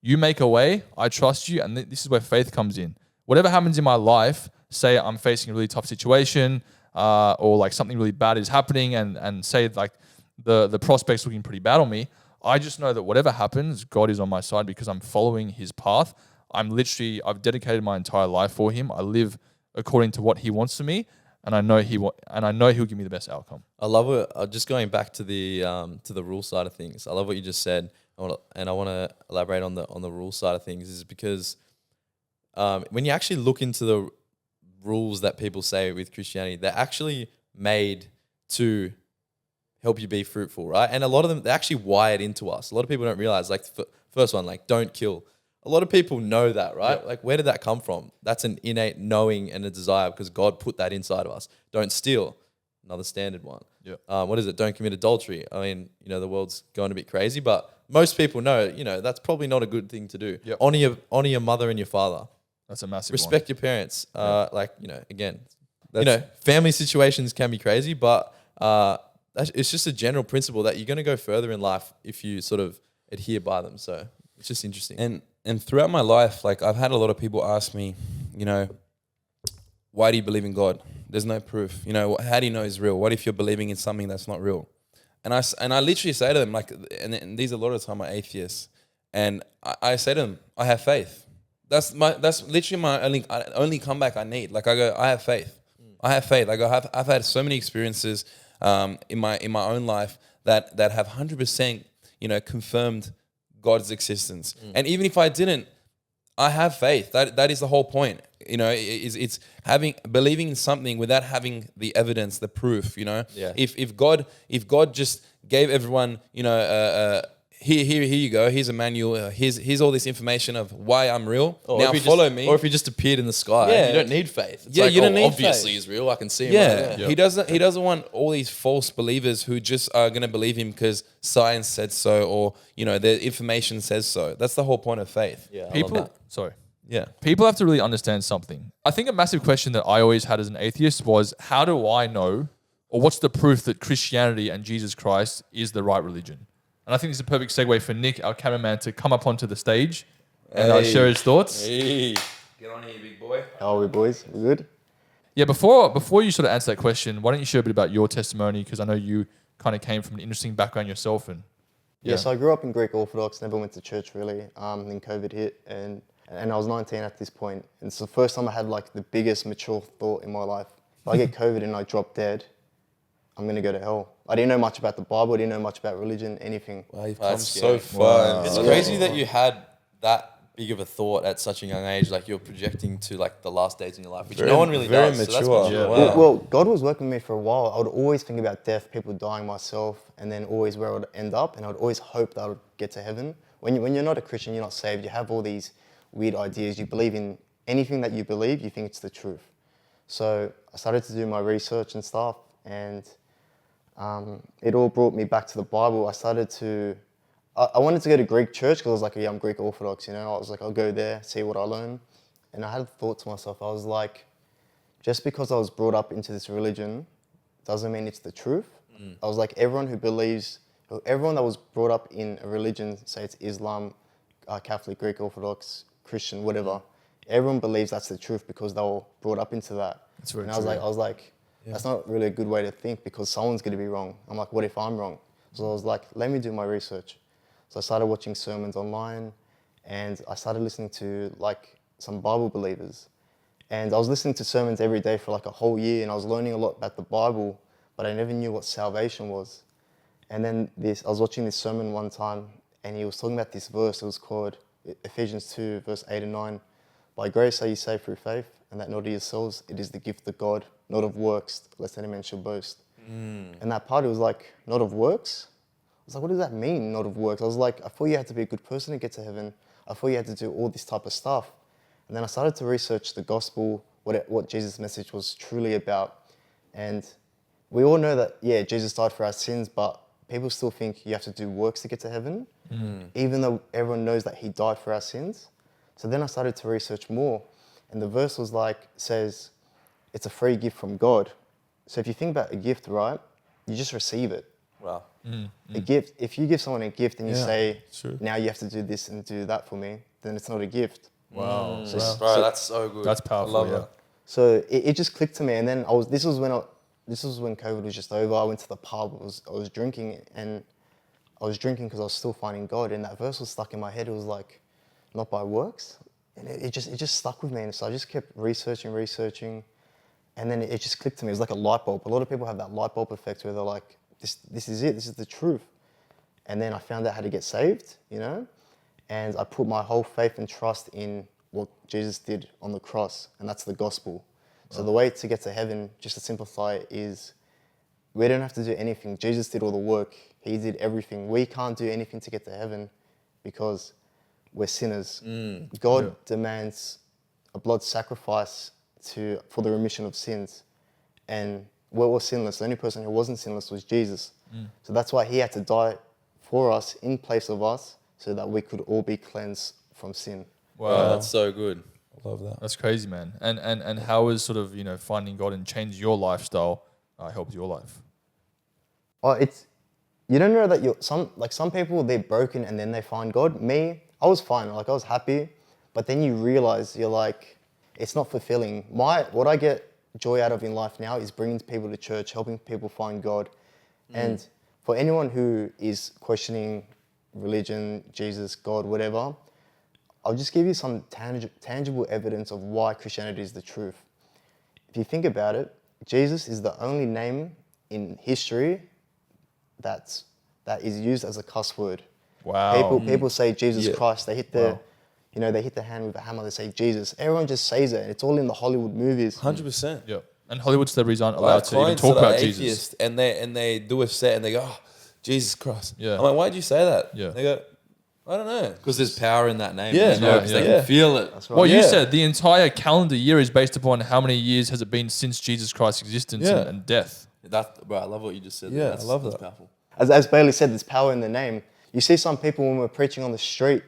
You make a way. I trust you. And this is where faith comes in. Whatever happens in my life, say I'm facing a really tough situation, or like something really bad is happening, and say like the prospect's looking pretty bad on me, I just know that whatever happens, God is on my side because I'm following his path. I've dedicated my entire life for him. I live according to what he wants for me, and I know he'll give me the best outcome. I love it. Just going back to the rule side of things. I love what you just said, and I want to elaborate on the rule side of things, is because when you actually look into the rules that people say with Christianity, they're actually made to help you be fruitful, right? And a lot of them, they're actually wired into us. A lot of people don't realize, like first one, like don't kill. A lot of people know that, right? Yeah. Like, where did that come from? That's an innate knowing and a desire because God put that inside of us. Don't steal, another standard one. Yeah. What is it? Don't commit adultery. I mean, the world's going a bit crazy, but most people know, that's probably not a good thing to do. Yep. Honor your mother and your father. That's a massive Respect your parents. Again, family situations can be crazy, but it's just a general principle that you're going to go further in life if you sort of adhere by them. So it's just interesting. And throughout my life, like I've had a lot of people ask me, why do you believe in God? There's no proof. How do you know He's real? What if you're believing in something that's not real? And I literally say to them, like, and these a lot of the time are atheists, and I say to them, I have faith. That's literally my only comeback I need. Like I go, I have faith. I have faith. Like I've had so many experiences in my own life that have 100% confirmed God's existence. And even if I didn't, I have faith. That is the whole point. It's believing in something without having the evidence, the proof. Yeah. If God just gave everyone, here you go. Here's a manual. Here's all this information of why I'm real. Now follow me. Or if he just appeared in the sky, Yeah. you don't need faith. It's You don't need obviously faith. he's real. I can see him. Yeah, Right there. He doesn't want all these false believers who just are going to believe him because science said so, or the information says so. That's the whole point of faith. Yeah, I love People, that. sorry. Yeah. People have to really understand something. I think a massive question that I always had as an atheist was, how do I know, or what's the proof that Christianity and Jesus Christ is the right religion? And I think this is a perfect segue for Nick, our cameraman, to come up onto the stage and share his thoughts. Hey. Get on here, big boy. How are we, boys? We good? Yeah, before you sort of answer that question, why don't you share a bit about your testimony? Because I know you kind of came from an interesting background yourself. And Yeah, so I grew up in Greek Orthodox, never went to church really. Then COVID hit and I was 19 at this point. And it's the first time I had like the biggest mature thought in my life. If I get COVID and I drop dead, I'm going to go to hell. I didn't know much about the Bible, I didn't know much about religion, anything. Wow, you've That's come scary. so far. Wow. It's crazy that you had that big of a thought at such a young age. Like you're projecting to like the last days in your life, which no one really very does. So that's mature. mature. Yeah. Wow. Well, God was working with me for a while. I would always think about death, people dying, myself, and then always where I would end up. And I would always hope that I would get to heaven. When you're not a Christian, you're not saved, you have all these weird ideas. You believe in anything that you believe, you think it's the truth. So I started to do my research and stuff, and it all brought me back to the Bible. I wanted to go to Greek church because I was like, yeah, I'm Greek Orthodox, I was like, I'll go there, see what I learn. And I had a thought to myself, I was like, just because I was brought up into this religion doesn't mean it's the truth. I was like, everyone that was brought up in a religion, say it's Islam, Catholic, Greek Orthodox, Christian, whatever, everyone believes that's the truth because they were brought up into that. That's very and true. I was like, that's not really a good way to think because someone's going to be wrong. I'm like, what if I'm wrong? So I was like, let me do my research. So I started watching sermons online and I started listening to like some Bible believers. And I was listening to sermons every day for like a whole year, and I was learning a lot about the Bible, but I never knew what salvation was. And then I was watching this sermon one time, and he was talking about this verse. It was called Ephesians 2, verse 8 and 9. By grace are you saved through faith, and that not of yourselves, it is the gift of God, not of works, lest any man should boast. And that part, it was like, not of works? I was like, what does that mean, not of works? I was like, I thought you had to be a good person to get to heaven. I thought you had to do all this type of stuff. And then I started to research the gospel, what Jesus' message was truly about. And we all know that, yeah, Jesus died for our sins, but people still think you have to do works to get to heaven, even though everyone knows that he died for our sins. So then I started to research more. And the verse was like, says, it's a free gift from God. So if you think about a gift, right, you just receive it. Wow. A gift, if you give someone a gift and you say, true. now you have to do this and do that for me, then it's not a gift. Wow. Bro, that's so good. That's powerful. I love yeah. that. So it just clicked to me, and then this was when COVID was just over. I went to the pub. I was drinking, and I was drinking because I was still finding God. And that verse was stuck in my head. It was like, not by works, and it just stuck with me. And so I just kept researching, and then it just clicked to me. It was like a light bulb. A lot of people have that light bulb effect where they're like, this is it. This is the truth. And then I found out how to get saved, and I put my whole faith and trust in what Jesus did on the cross, and that's the gospel. So the way to get to heaven, just to simplify it, is we don't have to do anything. Jesus did all the work. He did everything. We can't do anything to get to heaven because we're sinners. God demands a blood sacrifice for the remission of sins. And we were sinless. The only person who wasn't sinless was Jesus. So that's why he had to die for us in place of us so that we could all be cleansed from sin. Wow. Bro, that's so good. I love that. That's crazy, man. And how has sort of, finding God and change your lifestyle helped your life? Oh, you don't know that some people, they're broken and then they find God. Me, I was fine. Like, I was happy, but then you realize you're like, it's not fulfilling. What I get joy out of in life now is bringing people to church, helping people find God. And for anyone who is questioning religion, Jesus, God, whatever, I'll just give you some tangible evidence of why Christianity is the truth. If you think about it, Jesus is the only name in history that is used as a cuss word. Wow. People say Jesus Yeah. Christ. They hit they hit the hand with a hammer. They say Jesus. Everyone just says it. It's all in the Hollywood movies. 100%. Yeah. And Hollywood celebrities aren't I allowed have to even clients talk that are about Jesus. atheists, and they do a set and they go, oh, Jesus Christ. Yeah. I'm like, why'd you say that? Yeah. They go, I don't know. Because there's power in that name. Yeah. as well, 'cause Yeah, they yeah. can feel it. That's right. Well, you Yeah. said the entire calendar year is based upon how many years has it been since Jesus Christ's existence Yeah. and death. Bro, I love what you just said. Yeah, That's, I love that's that. powerful. As Bayley said, there's power in the name. You see some people when we're preaching on the street,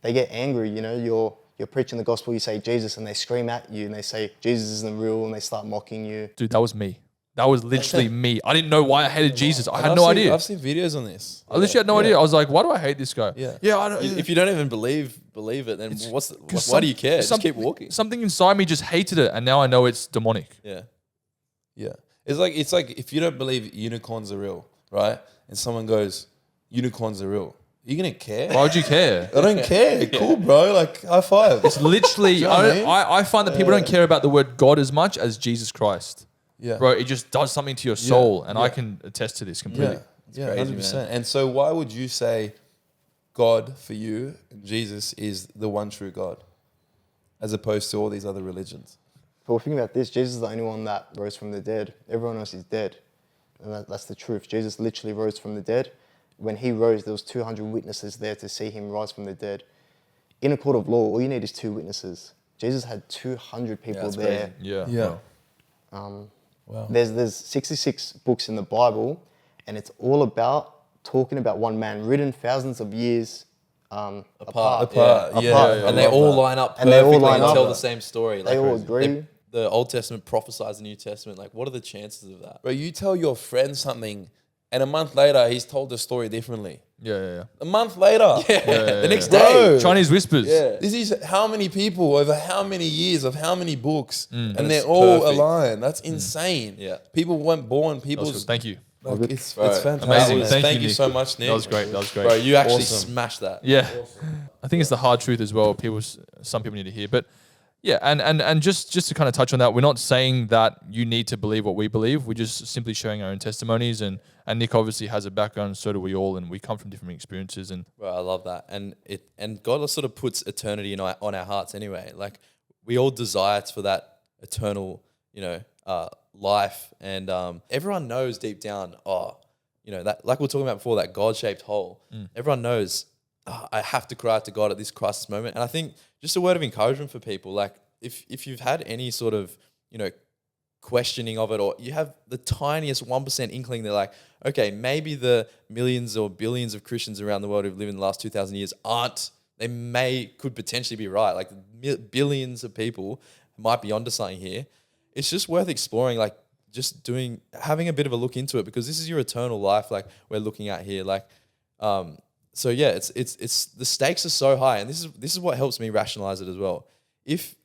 they get angry. You're preaching the gospel, you say Jesus, and they scream at you and they say Jesus isn't real, and they start mocking you. Dude, that was me. That was literally me. I didn't know why I hated Jesus. I And had I've no seen- idea. I've seen videos on this. I literally had no idea. I was like, why do I hate this guy? Yeah. Yeah, I don't. If you don't even believe it, then why do you care? Just keep walking. Something inside me just hated it, and now I know it's demonic. Yeah. Yeah. It's like if you don't believe unicorns are real, right? And someone goes, unicorns are real. Are you going to care? Why would you care? I don't care. Cool, bro. Like, high five. It's literally, know what I mean? I find that people don't care about the word God as much as Jesus Christ. Yeah. Bro, it just does something to your soul, and Yeah. I can attest to this completely. Yeah, crazy, 100%. And so why would you say God for you and Jesus is the one true God as opposed to all these other religions? But think about this, Jesus is the only one that rose from the dead. Everyone else is dead. And that's the truth. Jesus literally rose from the dead. When he rose, there was 200 witnesses there to see him rise from the dead. In a court of law, all you need is 2 witnesses. Jesus had 200 people that's there. Yeah. Yeah. Wow. There's 66 books in the Bible, and it's all about talking about one man, written thousands of years apart. Yeah. And they all line up And they all perfectly line and up. tell the same story. They all agree. The Old Testament prophesies the New Testament. Like, what are the chances of that? Bro, you tell your friend something, and a month later, he's told the story differently. Yeah. A month later. The next Bro. day. Chinese whispers. Yeah. This is how many people over how many years of how many books, and they're it's all perfect. aligned. That's insane. Yeah. People weren't born. That was good. People's Thank you. like, it's Bro, fantastic. amazing. man. Thank you, Thank you Nick. so much, Nick. That was great. That was great. Bro, you actually Awesome. smashed that. Yeah. I think it's the hard truth as well. Some people need to hear. But Yeah, and just to kind of touch on that, we're not saying that you need to believe what we believe. We're just simply showing our own testimonies, and Nick obviously has a background, so do we all, and we come from different experiences. And Bro, I love that. And God sort of puts eternity on our hearts anyway. Like we all desire for that eternal, life. And everyone knows deep down, that, like we were talking about before, that God-shaped hole. Everyone knows, I have to cry out to God at this crisis moment. And I think just a word of encouragement for people, like if you've had any sort of, questioning of it, or you have the tiniest 1% inkling, they're like, okay, maybe the millions or billions of Christians around the world who've lived in the last 2,000 years could potentially be right. Like billions of people might be onto something here. It's just worth exploring, like having a bit of a look into it, because this is your eternal life, like we're looking at here. Like, so yeah, it's the stakes are so high, and this is what helps me rationalize it as well. This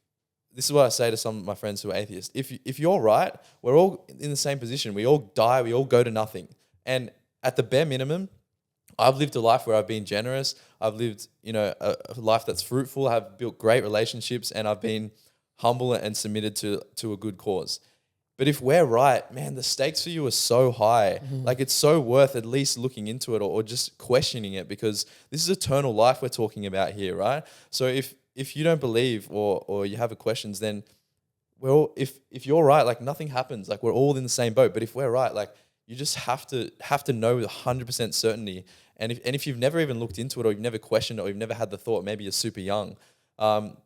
is what I say to some of my friends who are atheists. If you're right, we're all in the same position. We all die. We all go to nothing. And at the bare minimum, I've lived a life where I've been generous. I've lived, a life that's fruitful. I've built great relationships, and I've been humble and submitted to a good cause. But if we're right, man, the stakes for you are so high. Like it's so worth at least looking into it or just questioning it, because this is eternal life we're talking about here, right? So if you don't believe or you have questions, then if you're right, like nothing happens. Like we're all in the same boat. But if we're right, like you just have to know with 100% certainty. And if you've never even looked into it, or you've never questioned it, or you've never had the thought, maybe you're super young,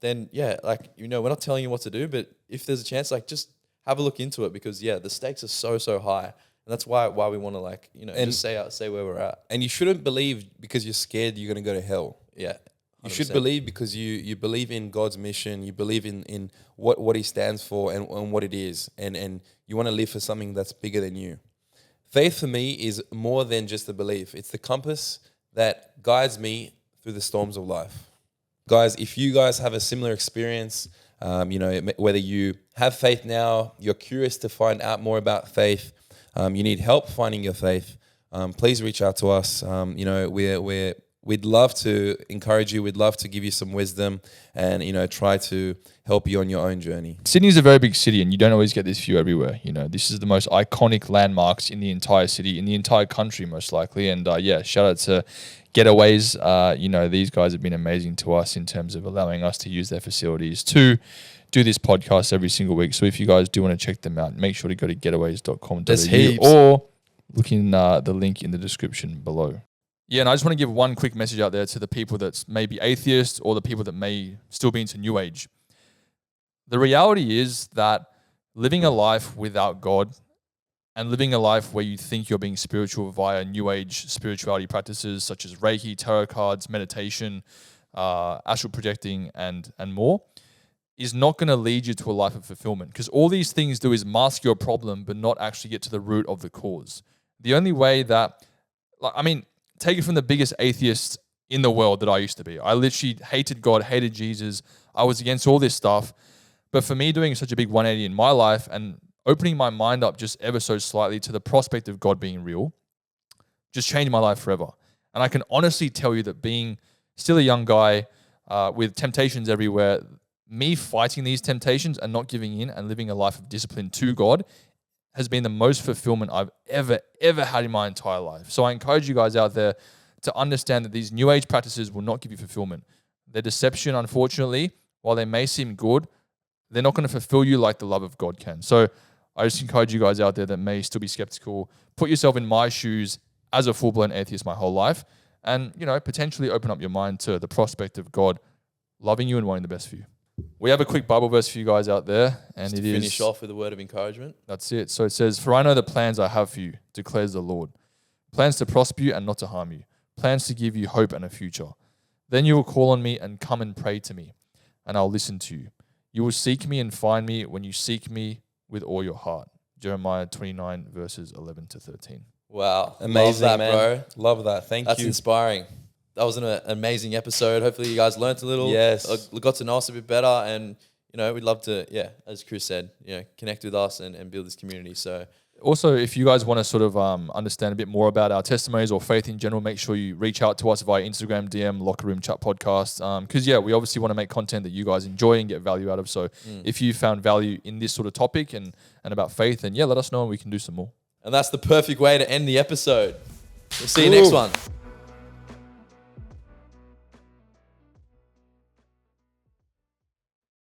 then yeah, like we're not telling you what to do, but if there's a chance, like just have a look into it, because yeah, the stakes are so high, and that's why we want to just say where we're at. And you shouldn't believe because you're scared you're going to go to hell. Yeah, 100%. You should believe because you believe in God's mission, you believe in what He stands for and what it is, and you want to live for something that's bigger than you. Faith for me is more than just a belief. It's the compass that guides me through the storms of life. Guys, if you guys have a similar experience, whether you have faith now, you're curious to find out more about faith, you need help finding your faith, please reach out to us. We'd love to encourage you. We'd love to give you some wisdom and, try to help you on your own journey. Sydney is a very big city, and you don't always get this view everywhere. This is the most iconic landmarks in the entire city, in the entire country, most likely. And shout out to Getaways. These guys have been amazing to us in terms of allowing us to use their facilities to do this podcast every single week. So if you guys do want to check them out, make sure to go to getaways.com.au or look in the link in the description below. Yeah, and I just want to give one quick message out there to the people that's maybe atheists or the people that may still be into New Age. The reality is that living a life without God and living a life where you think you're being spiritual via New Age spirituality practices such as Reiki, tarot cards, meditation, astral projecting, and more, is not going to lead you to a life of fulfillment, because all these things do is mask your problem but not actually get to the root of the cause. The only way that, take it from the biggest atheist in the world that I used to be. I literally hated God, hated Jesus. I was against all this stuff. But for me, doing such a big 180 in my life and opening my mind up just ever so slightly to the prospect of God being real just changed my life forever. And I can honestly tell you that being still a young guy with temptations everywhere, me fighting these temptations and not giving in and living a life of discipline to God has been the most fulfillment I've ever had in my entire life. So I encourage you guys out there to understand that these New Age practices will not give you fulfillment. Their deception, unfortunately, while they may seem good, they're not going to fulfill you like the love of God can. So I just encourage you guys out there that may still be skeptical, put yourself in my shoes as a full-blown atheist my whole life, and potentially open up your mind to the prospect of God loving you and wanting the best for you. We have a quick Bible verse for you guys out there, and just to finish off with a word of encouragement. That's it. So it says, "For I know the plans I have for you, declares the Lord. Plans to prosper you and not to harm you. Plans to give you hope and a future. Then you will call on me and come and pray to me, and I'll listen to you. You will seek me and find me when you seek me with all your heart." Jeremiah 29, verses 11 to 13. Wow. Amazing, Love that, man. bro. Love that. Thank you. That's inspiring. That was an amazing episode. Hopefully you guys learnt a little. Yes. Got to know us a bit better. And, we'd love to, as Chris said, connect with us and build this community. So Also, if you guys want to sort of understand a bit more about our testimonies or faith in general, make sure you reach out to us via Instagram, DM, Locker Room Chat Podcast. Because, we obviously want to make content that you guys enjoy and get value out of. So if you found value in this sort of topic and about faith, then let us know and we can do some more. And that's the perfect way to end the episode. We'll see you next one.